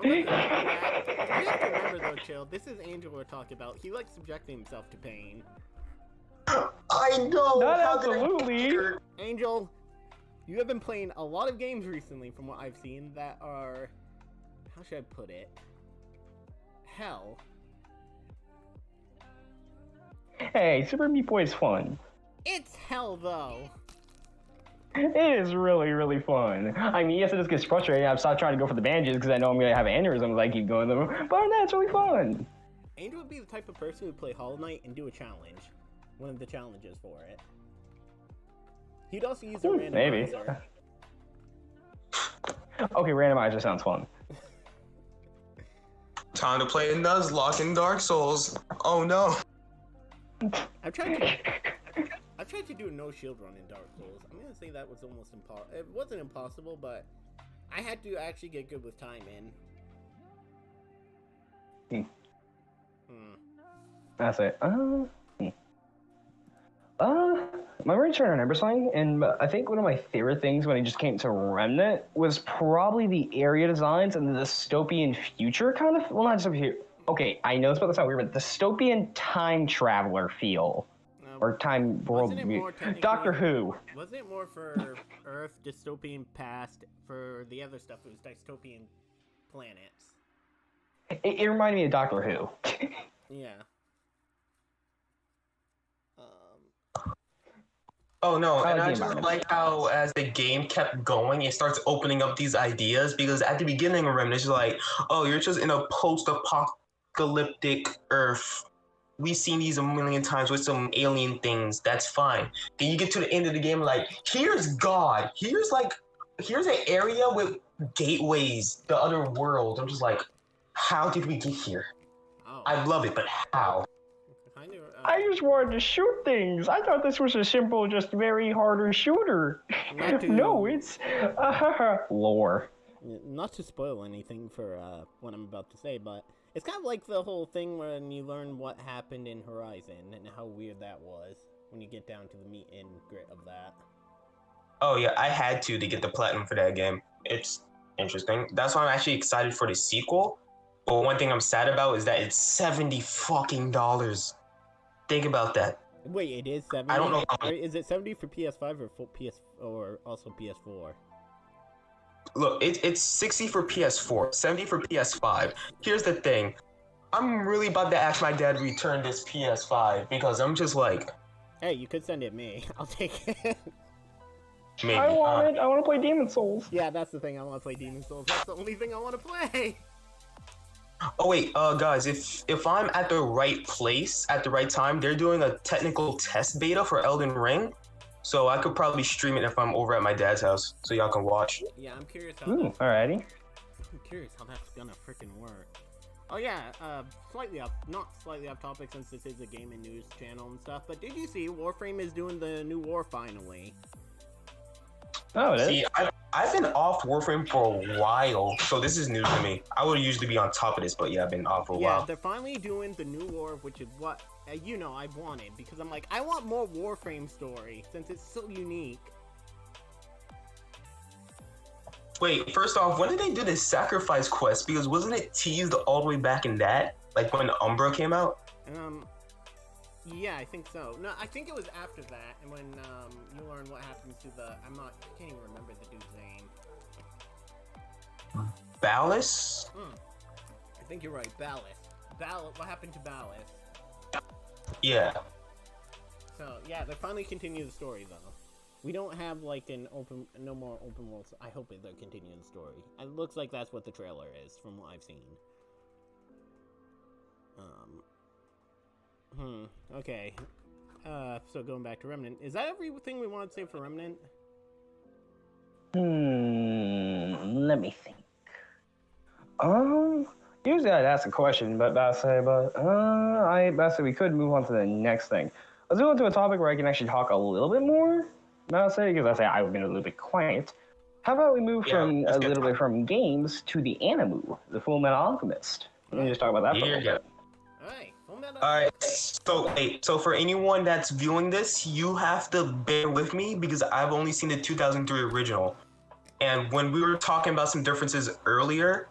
You have to remember though, Chill, this is Angel we're talking about. He likes subjecting himself to pain. I know. Not how did I absolutely. get here? Angel, you have been playing a lot of games recently from what I've seen that are, how should I put it? Hell. Hey, Super Meat Boy is fun. It's hell, though? It is really, really fun. I mean, yes, it just gets frustrating. I've stopped trying to go for the bandages because I know I'm going to have aneurysms as I keep going them. But other than that, it's really fun. Andrew would be the type of person who would play Hollow Knight and do a challenge. One of the challenges for it. He'd also use a randomizer. Maybe. Okay, randomizer sounds fun. Time to play a Nuzlocke in Dark Souls. Oh no. I've tried to do a no shield run in Dark Souls. I'm gonna say that was almost impossible. It wasn't impossible, but I had to actually get good with timing. That's it. My brain's trying to remember something, and I think one of my favorite things when it just came to Remnant was probably the area designs and the dystopian future kind of. Well, not dystopian. Okay, I know it's about to sound weird, but dystopian time traveler feel. Or time world view. Doctor Who. Wasn't it more for Earth, dystopian past? For the other stuff, it was dystopian planets. It reminded me of Doctor Who. Yeah. Oh no, and I just like how as the game kept going, it starts opening up these ideas because at the beginning of Remnant, it's like, oh, you're just in a post-apocalyptic Earth. We've seen these a million times with some alien things. That's fine. Then you get to the end of the game, like, here's God. Here's an area with gateways, the other world. I'm just like, how did we get here? Oh. I love it, but how? I just wanted to shoot things. I thought this was a simple, just very harder shooter. No, it's lore. Not to spoil anything for what I'm about to say, but it's kind of like the whole thing when you learn what happened in Horizon and how weird that was when you get down to the meat and grit of that. Oh yeah, I had to get the platinum for that game. It's interesting. That's why I'm actually excited for the sequel. But one thing I'm sad about is that it's $70 fucking. Think about that. Wait, it is 70? I don't know. Is it 70 for PS5 or full or also PS4? Look, it's 60 for PS4, 70 for PS5. Here's the thing. I'm really about to ask my dad to return this PS5 because I'm just like... Hey, you could send it me. I'll take it. Maybe. I want to play Demon Souls. Yeah, that's the thing. I want to play Demon Souls. That's the only thing I want to play. Oh wait, guys, if I'm at the right place at the right time, they're doing a technical test beta for Elden Ring, so I could probably stream it if I'm over at my dad's house, so y'all can watch. Yeah, I'm curious how. Alrighty. I'm curious how that's gonna freaking work. Oh yeah, not slightly off topic since this is a gaming news channel and stuff, but did you see Warframe is doing the new war finally? Oh, it is? See, I've been off Warframe for a while, so this is new to me. I would usually be on top of this, but yeah, I've been off for a while. Yeah, they're finally doing the new war, which is what, I wanted, because I'm like, I want more Warframe story, since it's so unique. Wait, first off, when did they do this sacrifice quest? Because wasn't it teased all the way back in that? Like when Umbra came out? Yeah, I think so. No, I think it was after that, and when you learn what happens to the... I can't even remember the dude's name. Ballas? I think you're right, Ballas. What happened to Ballas? Yeah. So, yeah, they finally continue the story, though. We don't have, like, no more open world... I hope they'll continue the story. It looks like that's what the trailer is, from what I've seen. Okay. So going back to Remnant, is that everything we want to say for Remnant? Let me think. Usually I'd ask a question, but we could move on to the next thing. Let's move on to a topic where I can actually talk a little bit more. Because I've been a little bit quiet. How about we move from a little bit from games to the anime, the Fullmetal Alchemist? Let me just talk about that for a little bit. Alright, so for anyone that's viewing this, you have to bear with me because I've only seen the 2003 original. And when we were talking about some differences earlier,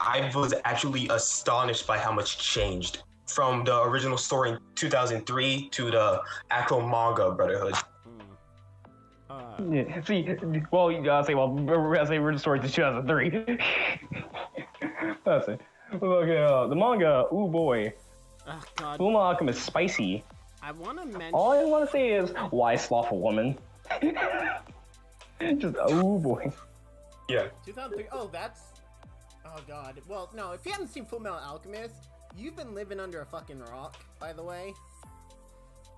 I was actually astonished by how much changed from the original story in 2003 to the actual manga Brotherhood. Yeah, see, well, you gotta say, we're the story to 2003. That's it. Okay, the manga, ooh boy. Oh, God. Fullmetal Alchemist spicy. I want to mention. All I want to say is, why slothful woman? Just oh boy. Yeah. 2003. Oh, that's. Oh god. Well, no. If you haven't seen Fullmetal Alchemist, you've been living under a fucking rock. By the way,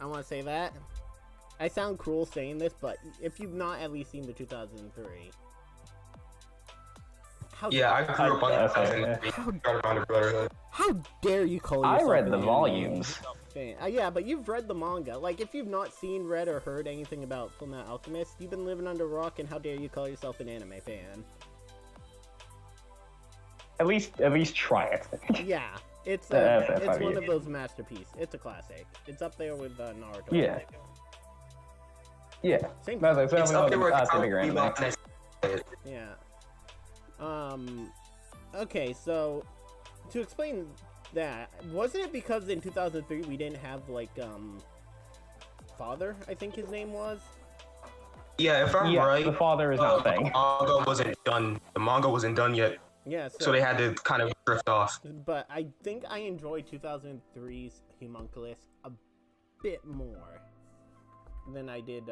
I want to say that. I sound cruel saying this, but if you've not at least seen the 2003. Yeah, I grew up on that. How dare you call yourself I read an the anime volumes. fan? Yeah, but you've read the manga. Like, if you've not seen, read, or heard anything about Fullmetal Alchemist, you've been living under a rock, and how dare you call yourself an anime fan? At least try it. Yeah, it's That's one of those masterpieces. It's a classic. It's up there with Naruto. Yeah. Yeah. Same. It's up there with Yeah. Okay, so to explain that, wasn't it because in 2003 we didn't have like Father, I think his name was? Yeah, if I'm right, the father is not a thing. The manga wasn't done yet. Yeah, So they had to kind of drift off. But I think I enjoyed 2003's Homunculus a bit more than I did,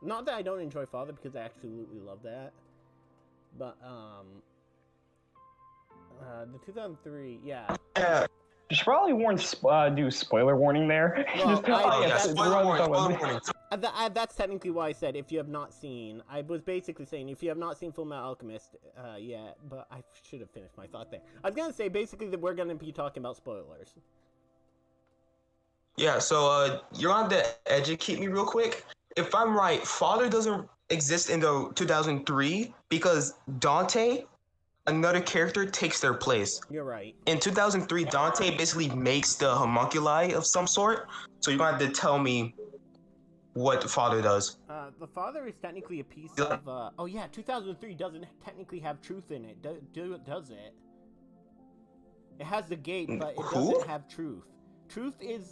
not that I don't enjoy Father, because I absolutely love that, but, the 2003, yeah. You should probably do spoiler warning there. Well, Spoiler warning. That's technically why I said if you have not seen. I was basically saying if you have not seen Fullmetal Alchemist yet, but I should have finished my thought there. I was gonna say basically that we're gonna be talking about spoilers. Yeah, so you're on to educate me real quick. If I'm right, Father doesn't exist in the 2003 because Dante, another character, takes their place. You're right. In 2003, Dante basically makes the homunculi of some sort. So you're going to have to tell me what Father does. The Father is technically a piece of. Oh yeah, 2003 doesn't technically have truth in it. Does it? It has the gate, but it doesn't have truth. Truth is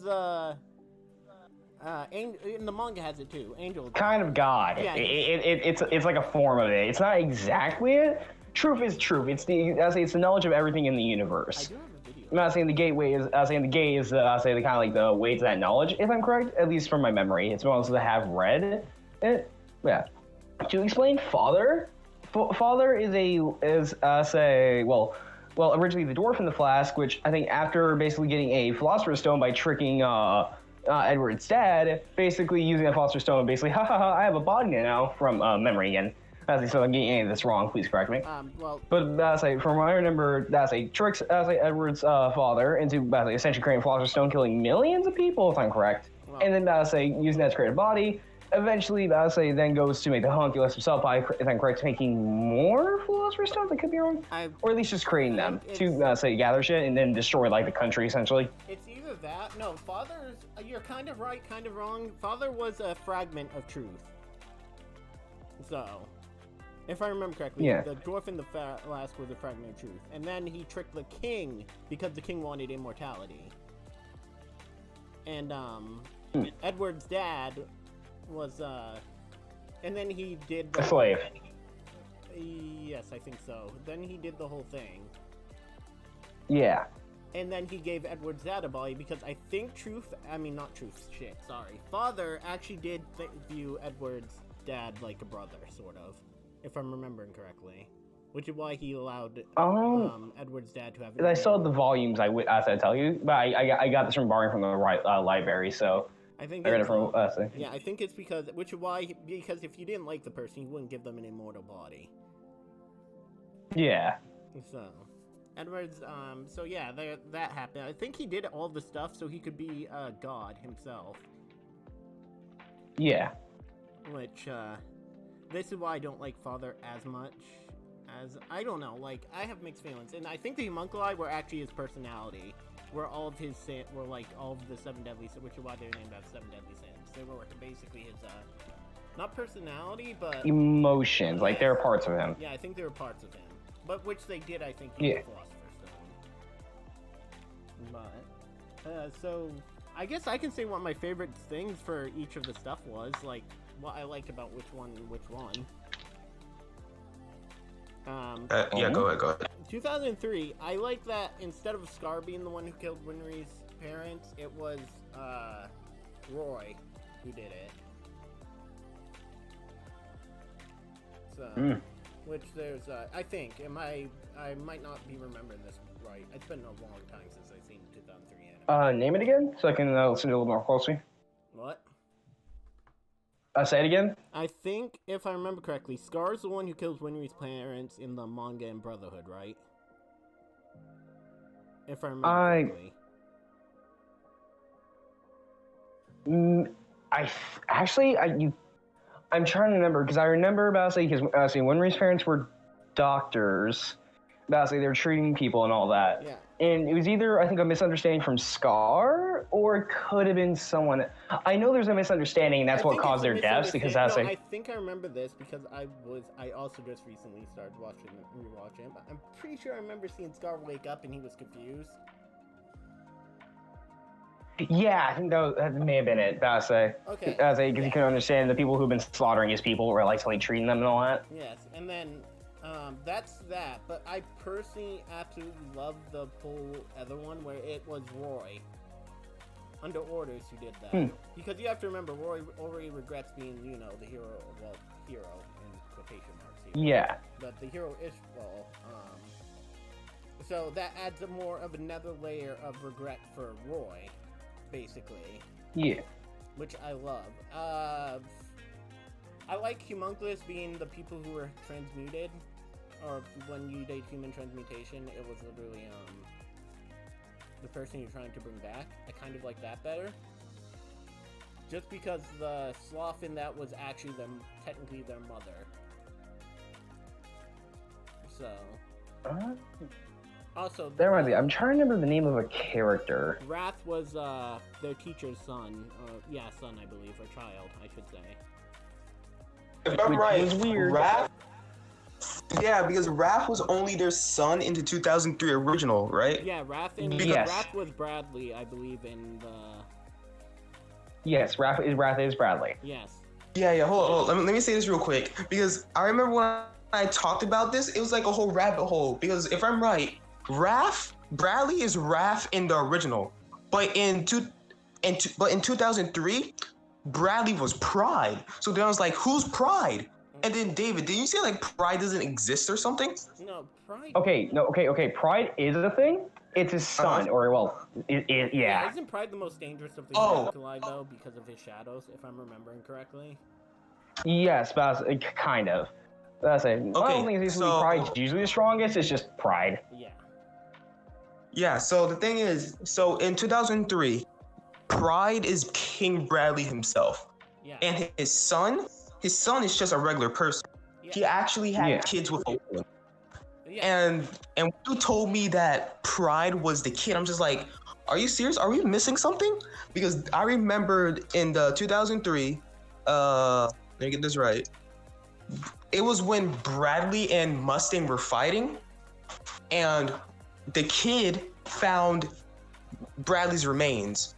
in the manga has it too. Angel. Kind of God. Yeah. It's like a form of it. It's not exactly it. Truth is truth. It's the knowledge of everything in the universe. I do have a video. I'm not saying the gateway is. I'm saying the gate is. I say the kind of like the way to that knowledge. If I'm correct, at least from my memory, it's supposed to have read it. Yeah. To explain Father, Father is originally the dwarf in the flask, which I think after basically getting a philosopher's stone by tricking Edward's dad, basically using a philosopher's stone, basically, I have a body now from memory again. So I'm getting any of this wrong, please correct me. But from what I remember, tricks Edward's father into essentially creating a philosopher's stone, killing millions of people, if I'm correct. Wow. And then using that to create a body. Eventually, then goes to make the homunculus himself by, if I'm correct, making more philosopher's stones. I could be wrong, or at least just creating them to gather shit and then destroy like the country essentially. It's either that. No, Father's. You're kind of right, kind of wrong. Father was a fragment of truth. So, if I remember correctly, the dwarf in the flask was a fragment of truth, and then he tricked the king because the king wanted immortality. And Edward's dad was and then he did a slave. Yes, I think so. Then he did the whole thing. Yeah. And then he gave Edward's dad a body because I think Father actually did view Edward's dad like a brother, sort of, if I'm remembering correctly. Which is why he allowed Edward's dad to have. I saw the volumes. I tell you, but I got this from borrowing from the library, so. I read it from yeah, I think it's because if you didn't like the person, you wouldn't give them an immortal body. Yeah. So, Edward's so yeah, that happened. I think he did all the stuff so he could be God himself. Yeah. Which this is why I don't like Father as much as I don't know. Like I have mixed feelings, and I think the homunculi were actually his personality. Where all of his sin were like all of the 7 deadly sins, which is why they're named after 7 deadly sins. They were basically his not personality, but emotions. Like they're parts of him. Yeah, I think they were parts of him, but which they did, I think, use the Philosopher's Stone. But so I guess I can say what my favorite things for each of the stuff was, like what I liked about which one. Yeah, go ahead. 2003, I like that instead of Scar being the one who killed Winry's parents, it was Roy who did it. So, which there's, I think, I might not be remembering this right. It's been a long time since I've seen 2003 anime. Name it again so I can listen to it a little more closely. What? Say it again. I think, if I remember correctly, Scar's the one who kills Winry's parents in the manga and Brotherhood, right? If I remember correctly. I'm trying to remember because I remember about because Winry's parents were doctors. About they were treating people and all that. Yeah. And it was either I think a misunderstanding from Scar or it could have been someone. I know there's a misunderstanding and that's what caused their deaths because that's I think I remember this because I also just recently started rewatching it, but I'm pretty sure I remember seeing Scar wake up and he was confused. Yeah, I think that may have been it. Okay. Because you can understand the people who've been slaughtering his people were like treating them and all that. Yes, and then that's that. But I personally absolutely love the whole other one where it was Roy under orders who did that. Because you have to remember, Roy already regrets being, the hero. Well, hero in quotation marks here. Yeah. But the hero is so that adds more of another layer of regret for Roy. Basically. Yeah. Which I love. I like Homunculus being the people who were transmuted. Or when you did human transmutation, it was literally, the person you're trying to bring back. I kind of like that better. Just because the sloth in that was actually technically their mother. So. Also, that reminds me, I'm trying to remember the name of a character. Wrath was their teacher's son. Son, I believe, or child, I should say. If I'm right, was weird. Wrath. Yeah, because Wrath was only their son in the 2003 original, right? Yeah, Wrath was Bradley, I believe, in the. Yes, Wrath is Bradley. Yes. Yeah. Hold on. Let me say this real quick because I remember when I talked about this, it was like a whole rabbit hole. Because if I'm right. Bradley is Wrath in the original, but in 2003, Bradley was Pride. So then I was like, who's Pride? And then David, did you say like Pride doesn't exist or something? No, Pride. Okay. Pride is a thing. It's his son, yeah. Isn't Pride the most dangerous of the Homunculi though, because of his shadows, if I'm remembering correctly? Yes, but kind of. I don't think it's usually Pride's usually the strongest. It's just Pride. Yeah. Yeah, so the thing is, in 2003, Pride is King Bradley himself. Yeah. And his son is just a regular person. Yeah. He actually had kids with a woman. Yeah. And you told me that Pride was the kid. I'm just like, are you serious? Are we missing something? Because I remembered in the 2003, let me get this right. It was when Bradley and Mustang were fighting, and the kid found Bradley's remains.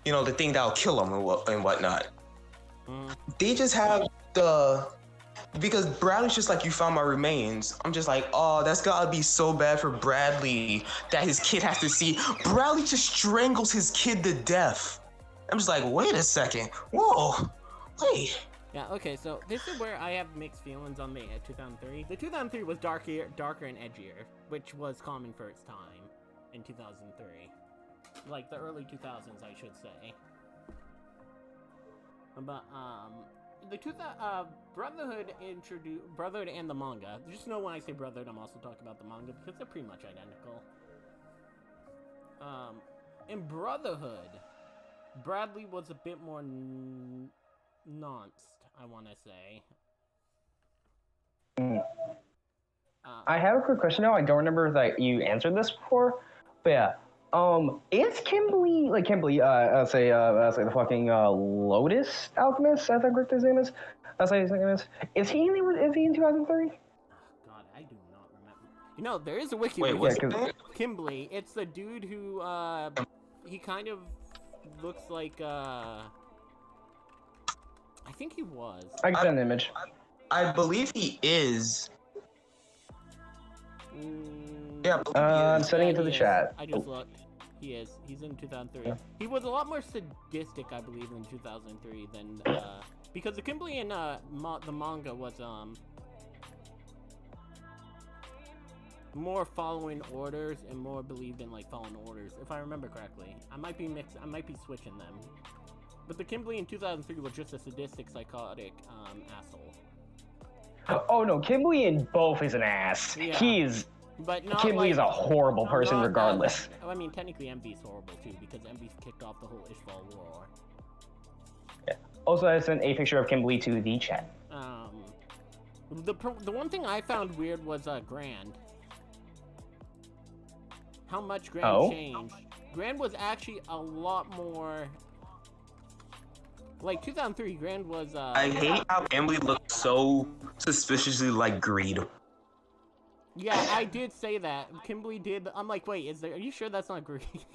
The thing that'll kill him and whatnot. They just have because Bradley's just like, you found my remains. I'm just like, oh, that's gotta be so bad for Bradley that his kid has to see. Bradley just strangles his kid to death. I'm just like, wait a second. Whoa, wait. Yeah, okay, so this is where I have mixed feelings on the 2003. The 2003 was darker and edgier, which was common for its time in 2003. Like, the early 2000s, I should say. But, the Brotherhood Brotherhood and the manga. Just know when I say Brotherhood, I'm also talking about the manga, because they're pretty much identical. In Brotherhood, Bradley was a bit more nuanced, I want to say. I have a quick question now. I don't remember that you answered this before, but yeah. Is Kimberly, I'll say the fucking Lotus Alchemist, I think his name is. I'll say his name is. Is he in 2003? Oh, God, I do not remember. There is a wiki. Wait, what's his name? Kimberly. It's the dude who, he kind of looks like, I think he was. I got an image. I believe he is. I'm sending it to the chat. I just looked. he is. He's in 2003. Yeah. He was a lot more sadistic, I believe, in 2003 than because the Kimberly in the manga was more following orders and more believed in like following orders, if I remember correctly. I might be switching them. But the Kimberly in 2003 was just a sadistic, psychotic asshole. Oh no, Kimberly in both is an ass. Yeah. But not Kimberly is a horrible person not regardless. I mean, technically MV's horrible too, because MV's kicked off the whole Ishval war. Yeah. Also, I sent a picture of Kimberly to the chat. The one thing I found weird was Grand. How much Grand changed. Grand was actually a lot more. Like 2003, Grand was. I hate how Emily looks so suspiciously like Greed. Yeah, I did say that. Kimberly did. I'm like, wait, are you sure that's not Greed?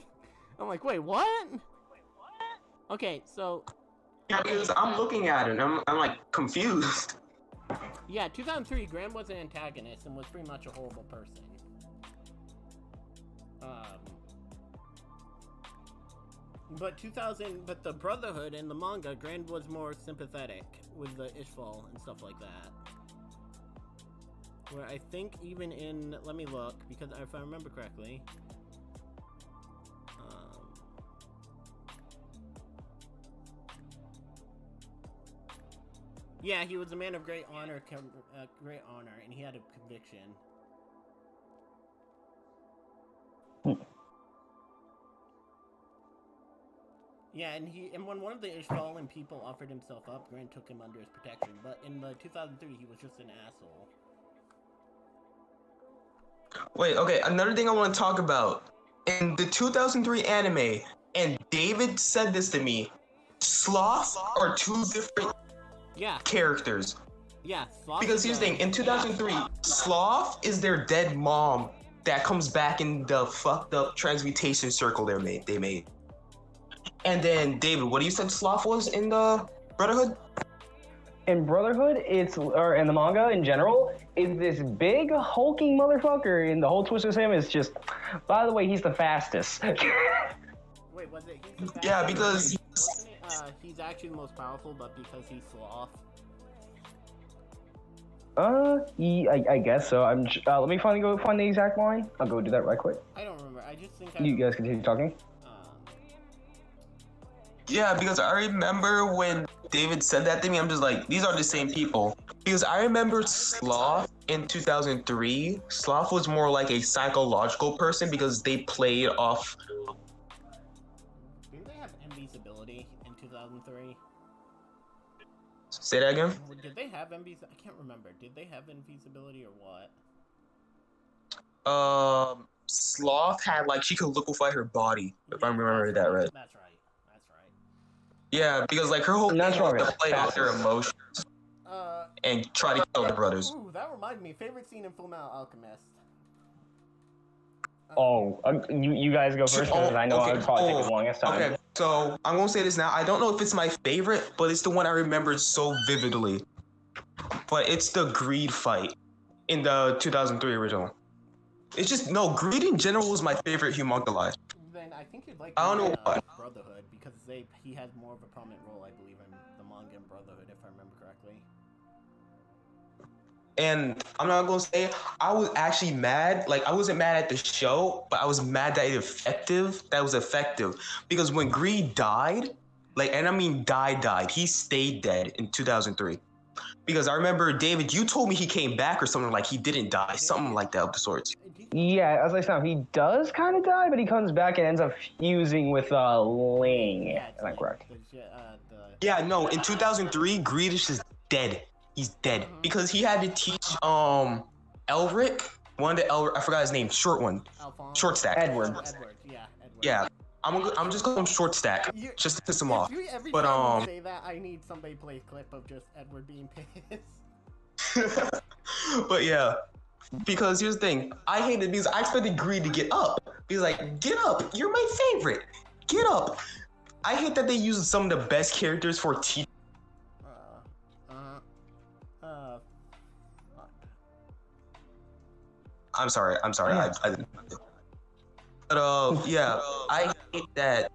I'm like, wait, what? Okay, so. Yeah, because I'm looking at it, and I'm like confused. Yeah, 2003, Grand was an antagonist and was pretty much a horrible person. But the Brotherhood in the manga, Grand was more sympathetic with the Ishval and stuff like that. Where I think even in, let me look, because if I remember correctly, yeah, he was a man of great honor, and he had a conviction. Yeah, and when one of the Ishvalan people offered himself up, Grant took him under his protection. But in the 2003, he was just an asshole. Wait, okay, another thing I want to talk about. In the 2003 anime, and David said this to me, Sloth are two different characters. Yeah, Sloth. Because here's the thing, in 2003, Sloth is their dead mom that comes back in the fucked up transmutation circle they made. And then, David, what do you said Sloth was in the Brotherhood? In Brotherhood, or in the manga in general, is this big hulking motherfucker, and the whole twist of him is just, by the way, he's the fastest. Wait, was it? He's the fastest? Yeah, because he's actually the most powerful, but because he's Sloth. I guess so. Let me go find the exact line. I'll go do that right quick. I don't remember. I just think you guys continue talking. Yeah, because I remember when David said that to me, I'm just like, these are the same people. Because I remember Sloth in 2003. Sloth was more like a psychological person because they played off. Didn't they have MV's ability in 2003? Say that again? Did they have MV's? I can't remember. Did they have MV's ability or what? Sloth had like she could liquefy her body, if I remember that right. That's right. Yeah, because like her whole thing was to play out their emotions and try to kill the brothers. Ooh, that reminded me. Favorite scene in Fullmetal Alchemist. You guys go first because I know I would probably take the longest time. Okay, so I'm gonna say this now. I don't know if it's my favorite, but it's the one I remember so vividly. But it's the Greed fight in the 2003 original. It's just Greed in general was my favorite homunculi. Then I think you'd like. I don't know why. Brotherhood because he has more of a prominent role, I believe, in the manga and Brotherhood, if I remember correctly. And I'm not gonna say I was actually mad. Like I wasn't mad at the show, but I was mad that that was effective. Because when Greed died, and I mean died, he stayed dead in 2003. Because I remember, David, you told me he came back or something like he didn't die, something like that of the sorts. Yeah, as I said, he does kind of die, but he comes back and ends up fusing with Ling. Yeah, Am I correct? Yeah, no, in 2003, Greed is just dead. He's dead. Because he had to teach Elric, I forgot his name, short one. Alphonse. Short stack. Edward. Edward. Yeah. I'm just calling him short stack, just to piss him off. Every But time you say that, I need somebody to play a clip of just Edward being pissed. But yeah, because here's the thing, I hate it because I expected Greed to get up. He's like, get up, you're my favorite, get up. I hate that they use some of the best characters for teaching. I'm sorry. I didn't. Yeah, I hate that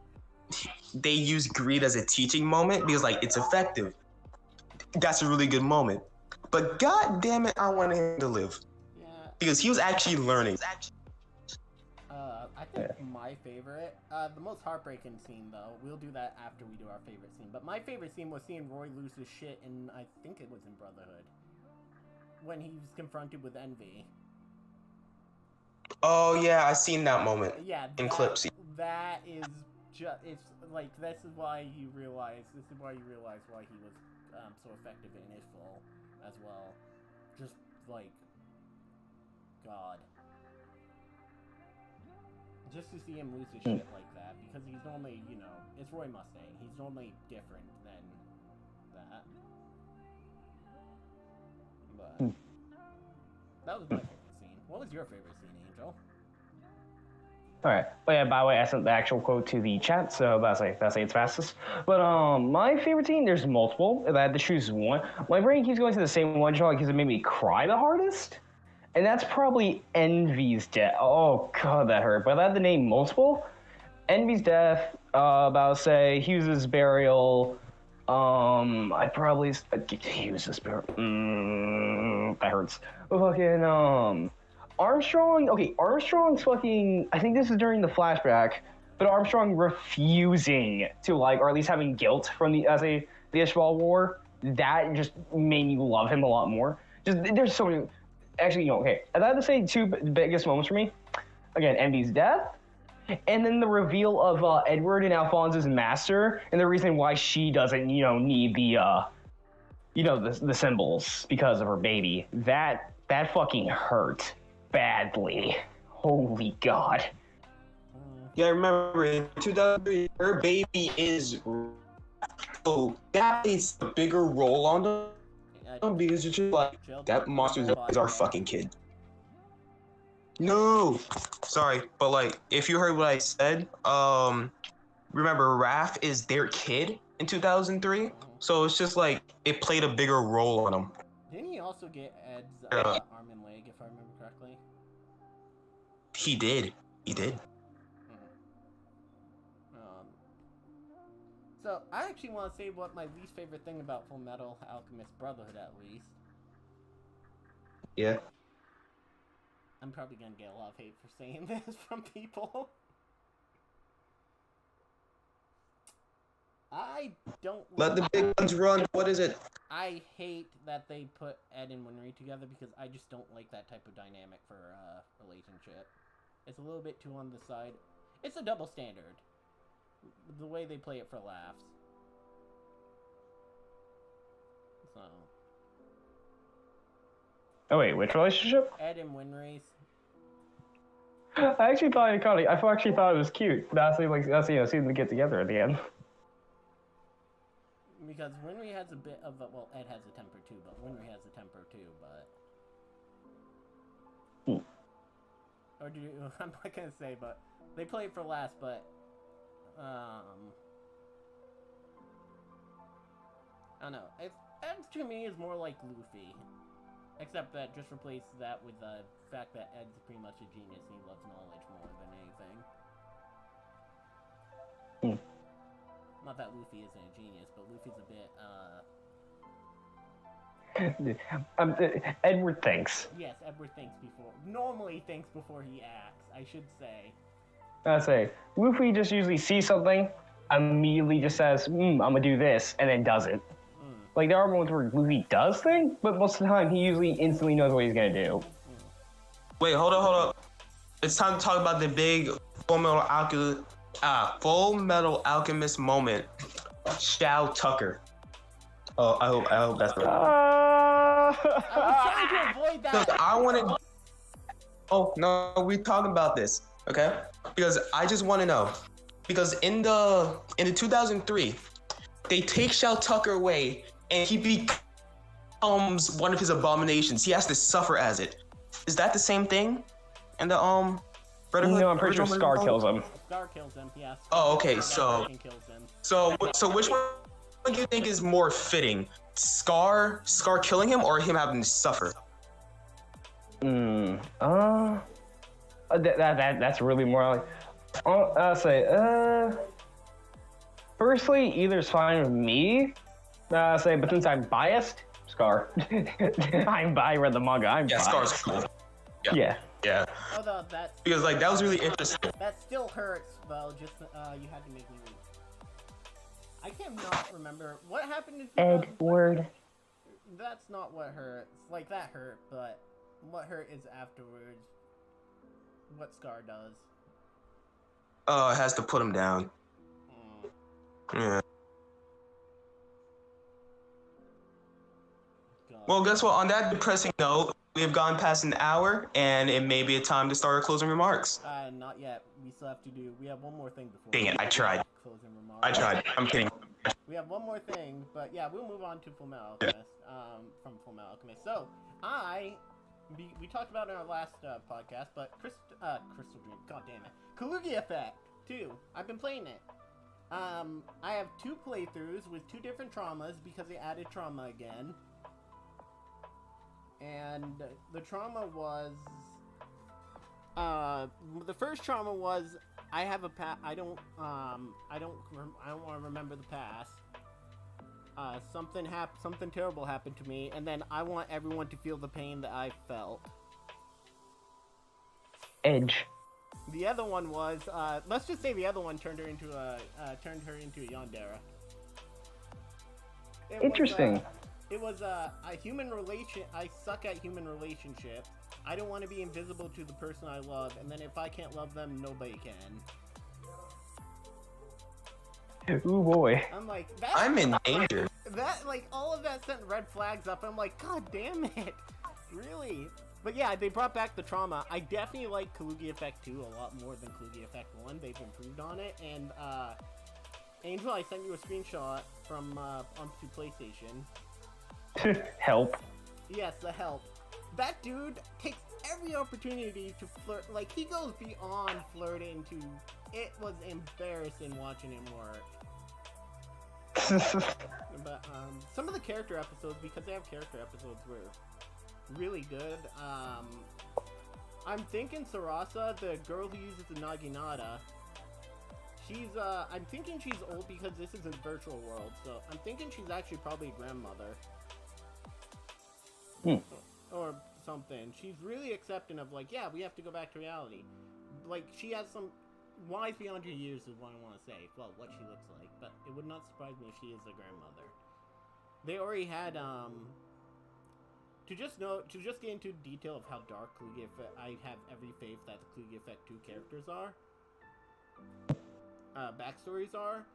they use greed as a teaching moment because like it's effective. That's a really good moment. But god damn it, I wanted him to live Yeah. because he was actually learning. I think my favorite, the most heartbreaking scene though, we'll do that after we do our favorite scene. But my favorite scene was seeing Roy lose his shit in, I think it was in Brotherhood, when he was confronted with envy. Oh yeah, I seen that moment. Yeah, in clips. That is just, it's like, this is why you realize why he was so effective in his fall as well. Just like, God. Just to see him lose his shit like that, because he's normally, you know, it's Roy Mustang. He's normally different than that. But that was my favorite scene. What was your favorite scene, Angel? Alright. But yeah, by the way, I sent the actual quote to the chat, so that's it's fastest. But my favorite scene, there's multiple. If I had to choose one, my brain keeps going to the same one shot because it made me cry the hardest. And that's probably Envy's death. Oh god, that hurt. But if I had to name multiple, Envy's death, about to say Hughes' burial. I'd probably Hughes' burial. That hurts. Fucking Armstrong. Okay, Armstrong's fucking. I think this is during the flashback, but Armstrong refusing to like, or at least having guilt from the Ishbal War. That just made me love him a lot more. Just there's so many. Actually, okay. I'd have to say two biggest moments for me. Again, Envy's death, and then the reveal of Edward and Alphonse's master, and the reason why she doesn't, need the, the symbols because of her baby. That fucking hurt badly. Holy God. Yeah, I remember in 2003, her baby is. So that plays a bigger role on them. Because it's just like that monster is our fucking kid. No, sorry, but like if you heard what I said, remember Raph is their kid in 2003, so it's just like it played a bigger role on him. Didn't he also get Ed's arm and leg, if I remember correctly? He did. So, I actually want to say what my least favorite thing about Fullmetal Alchemist Brotherhood, at least. Yeah. I'm probably gonna get a lot of hate for saying this from people. I don't... Let the big ones run. What is it? I hate that they put Ed and Winry together because I just don't like that type of dynamic for a relationship. It's a little bit too on the side. It's a double standard. The way they play it for laughs. So. Oh wait, which relationship? Ed and Winry's. I actually thought it was cute. That's seeing them get together at the end. Because Winry has a bit of a, well, Ed has a temper too, but Winry has a temper too, but. Or do you, I'm not gonna say, but they play it for laughs, but. I don't know. Ed to me is more like Luffy, except that just replace that with the fact that Ed's pretty much a genius and he loves knowledge more than anything. Not that Luffy isn't a genius, but Luffy's a bit Edward thinks. Yes, Edward normally thinks before he acts, I should say. I say, Luffy just usually sees something, immediately just says, I'm gonna do this, and then does it. Like, there are moments where Luffy does things, but most of the time, he usually instantly knows what he's gonna do. Wait, hold up. It's time to talk about the big Fullmetal Alchemist moment. Shao Tucker. Oh, I hope that's right. I was trying to avoid that. Look, I wanted... Oh, no, we're talking about this, okay? Because I just want to know. Because in the 2003, they take Shao Tucker away, and he becomes one of his abominations. He has to suffer as it. Is that the same thing? And the Brotherhood? No, I'm pretty sure Scar kills him. Scar kills him, yes. Oh, okay, so which one do you think is more fitting? Scar killing him or him having to suffer? That's really more like. I'll say, firstly, either's fine with me. I'll say, but since I'm biased, Scar. I read the manga. I'm Yeah, biased. Scar's cool. Yeah. Yeah. Although that's Because like that was really interesting. that still hurts. Well, just you had to make me read. I cannot remember what happened in Edward. That's not what hurts. Like that hurt, but what hurt is afterwards. What Scar does. It has to put him down. Yeah. God. Well, guess what? On that depressing note, we have gone past an hour, and it may be a time to start our closing remarks. Not yet. We still have to do. We have one more thing before. Dang it! I tried. Closing remarks. I tried. I'm kidding. We have one more thing, but yeah, we'll move on to Fullmetal Alchemist. From Fullmetal Alchemist. So we talked about it in our last podcast, but Crystal Dream. God damn it, Caligula Effect 2. I've been playing it. I have 2 playthroughs with 2 different traumas because they added trauma again. And the trauma was the first trauma was I have a I don't want to remember the past. Something terrible happened to me, and then I want everyone to feel the pain that I felt. Edge. The other one was let's just say the other one turned her into a yandere. Interesting. It was a human relation. I suck at human relationships. I don't want to be invisible to the person I love, and then if I can't love them, nobody can. Ooh boy. I'm like, that, I'm in danger. That, like, all of that sent red flags up. I'm like, God damn it. Really? But yeah, they brought back the trauma. I definitely like Caligula Effect 2 a lot more than Caligula Effect 1. They've improved on it. And, Angel, I sent you a screenshot from, onto PlayStation. Help. Yes, the help. That dude takes every opportunity to flirt. Like, he goes beyond flirting to... It was embarrassing watching him work. But, some of the character episodes, because they have character episodes, were really good. I'm thinking Sarasa, the girl who uses the Naginata, she's, I'm thinking she's old because this is a virtual world, so I'm thinking she's actually probably a grandmother. Or something. She's really accepting of, like, yeah, we have to go back to reality. Like, she has some wise beyond her years is what I want to say. Well, what she looks like. But it would not surprise me if she is a grandmother. They already had, to just get into detail of how dark Caligula Effect, I have every faith that the Caligula Effect 2 characters are. Backstories are.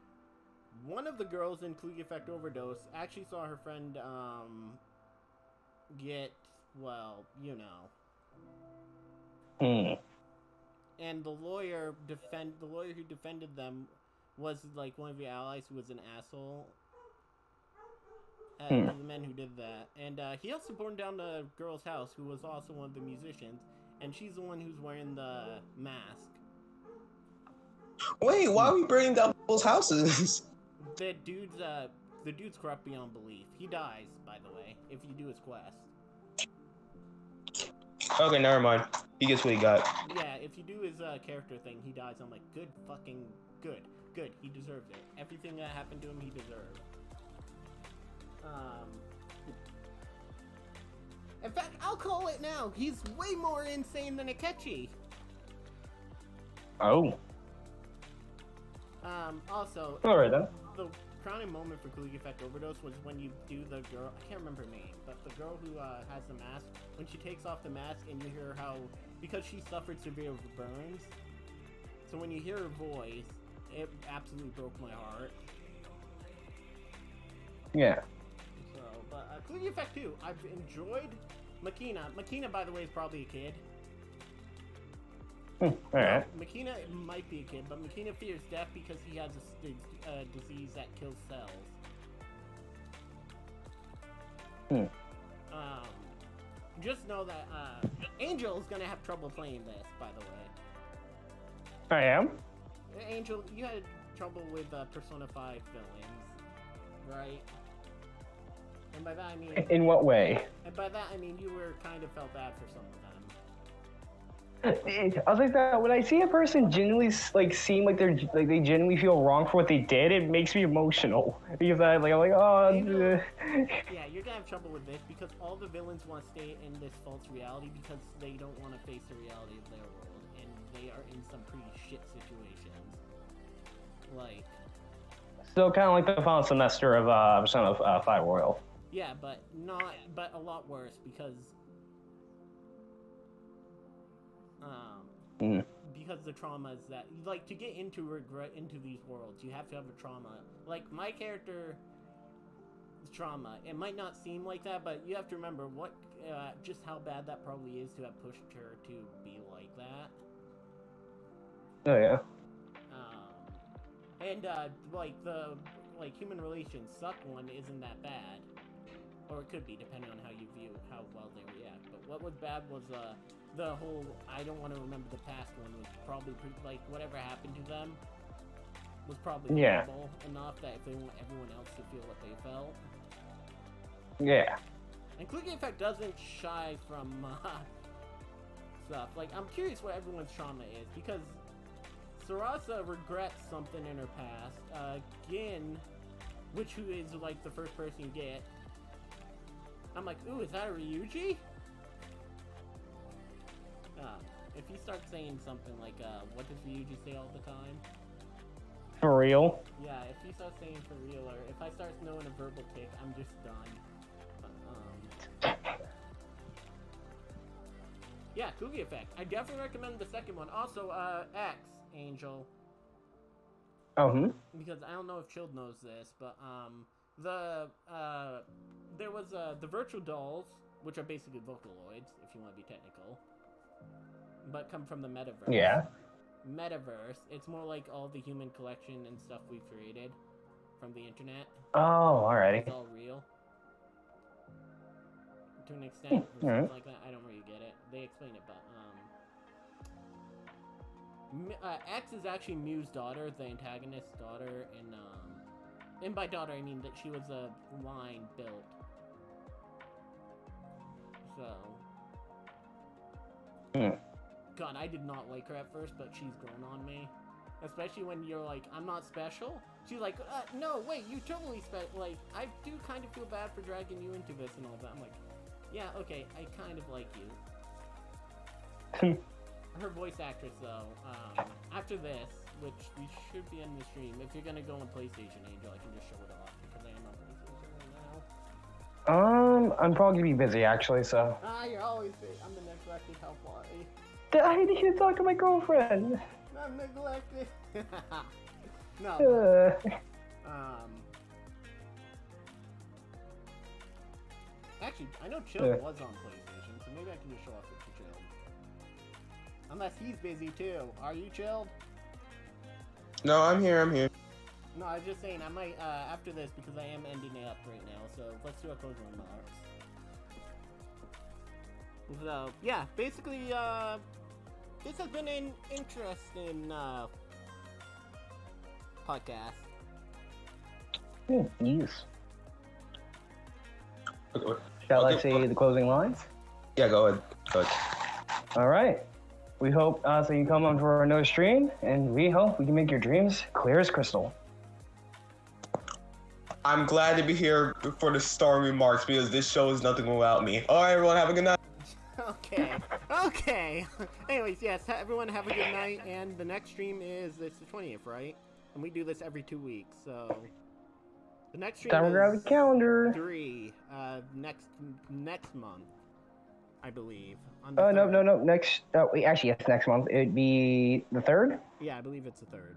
One of the girls in Caligula Effect Overdose actually saw her friend, get, well, you know. And the lawyer who defended them was like one of the allies who was an asshole. The men who did that. And he also burned down the girl's house, who was also one of the musicians, and she's the one who's wearing the mask. Wait, why are we burning down people's houses? The dude's corrupt beyond belief. He dies, by the way, if you do his quest. Okay, never mind. He gets what he got. Yeah, if you do his character thing, he dies. I'm like, good fucking good. Good, he deserved it. Everything that happened to him, he deserved. In fact, I'll call it now. He's way more insane than Akechi. Oh. Also, Alright then. The crowning moment for Caligula Effect Overdose was when you do the girl, I can't remember her name, but the girl who has the mask, when she takes off the mask and you hear how, because she suffered severe burns, so when you hear her voice, it absolutely broke my heart. Yeah. So, but Caligula Effect 2, I've enjoyed Makina. Makina, by the way, is probably a kid. Alright. Makina might be a kid, but Makina fears death because he has a disease that kills cells. Just know that Angel's gonna have trouble playing this, by the way. I am? Angel, you had trouble with Persona 5 villains, right? And by that I mean... In what way? And by that I mean you were kind of felt bad for some of them. I was like that when I see a person genuinely like seem like they genuinely feel wrong for what they did, it makes me emotional because I'm like oh. Yeah, you're gonna have trouble with this because all the villains want to stay in this false reality because they don't want to face the reality of their world, and they are in some pretty shit situations. Like. So kind of like the final semester of Son of Fight Royal. Yeah, but a lot worse because. Because the trauma is that, like, to get into regret into these worlds, you have to have a trauma. Like, my character, trauma, it might not seem like that, but you have to remember just how bad that probably is to have pushed her to be like that. Oh, yeah. And, like, human relations suck one isn't that bad. Or it could be, depending on how you view how well they react. But what was bad was, the whole I don't want to remember the past one was probably like whatever happened to them was probably horrible enough that if they want everyone else to feel what they felt. Yeah. And Caligula Effect doesn't shy from stuff. Like, I'm curious what everyone's trauma is because Sarasa regrets something in her past. Gin, who is like the first person you get. I'm like, ooh, is that a Ryuji? If he starts saying something like, what does Ryuji say all the time? For real? Yeah, if he starts saying for real, or if I start knowing a verbal tick, I'm just done. Yeah, Kugi Effect. I definitely recommend the second one. Also, X, Angel. Oh, Because I don't know if Chilled knows this, but, there was, the virtual dolls, which are basically Vocaloids, if you want to be technical. But come from the metaverse. Yeah. Metaverse. It's more like all the human collection and stuff we created from the internet. Oh, alrighty. It's all real. To an extent, or something like that. I don't really get it. They explain it, but X is actually Mew's daughter, the antagonist's daughter, and by daughter I mean that she was a line built. So. God, I did not like her at first, but she's grown on me. Especially when you're like, I'm not special. She's like, no, wait, you totally like, I do kind of feel bad for dragging you into this and all that. I'm like, yeah, okay, I kind of like you. Her voice actress, though, after this, which we should be in the stream, if you're gonna go on PlayStation, Angel, I can just show it off, because I am on PlayStation right now. I'm probably gonna be busy, actually, so. You're always busy. I'm the neglected hellfly. I need to talk to my girlfriend. I'm neglected. No. Actually, I know Chilled was on PlayStation, so maybe I can just show off it to Chilled. Unless he's busy too. Are you Chilled? No, I'm here. No, I was just saying, I might, after this, because I am ending it up right now, so let's do our closing remarks. So, yeah, basically, this has been an interesting, podcast. Yes. Shall I say the closing lines? Yeah, go ahead. All right. We hope so you come on for another stream, and we hope we can make your dreams clear as crystal. I'm glad to be here for the stormy remarks because this show is nothing without me. All right, everyone, have a good night. Okay. Anyways, yes, everyone have a good night, and the next stream is the 20th, right? And we do this every 2 weeks, so the next stream is grab the calendar. 3 next month, I believe. No. Next, actually, yes, next month. It'd be the 3rd. Yeah, I believe it's the 3rd.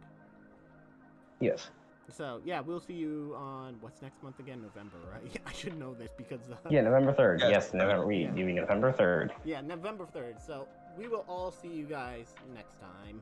Yes. So yeah, we'll see you on what's next month again? November, right? I should know this because yeah, November 3rd. Yes, November. Yeah. November 3rd. Yeah, November 3rd. So we will all see you guys next time.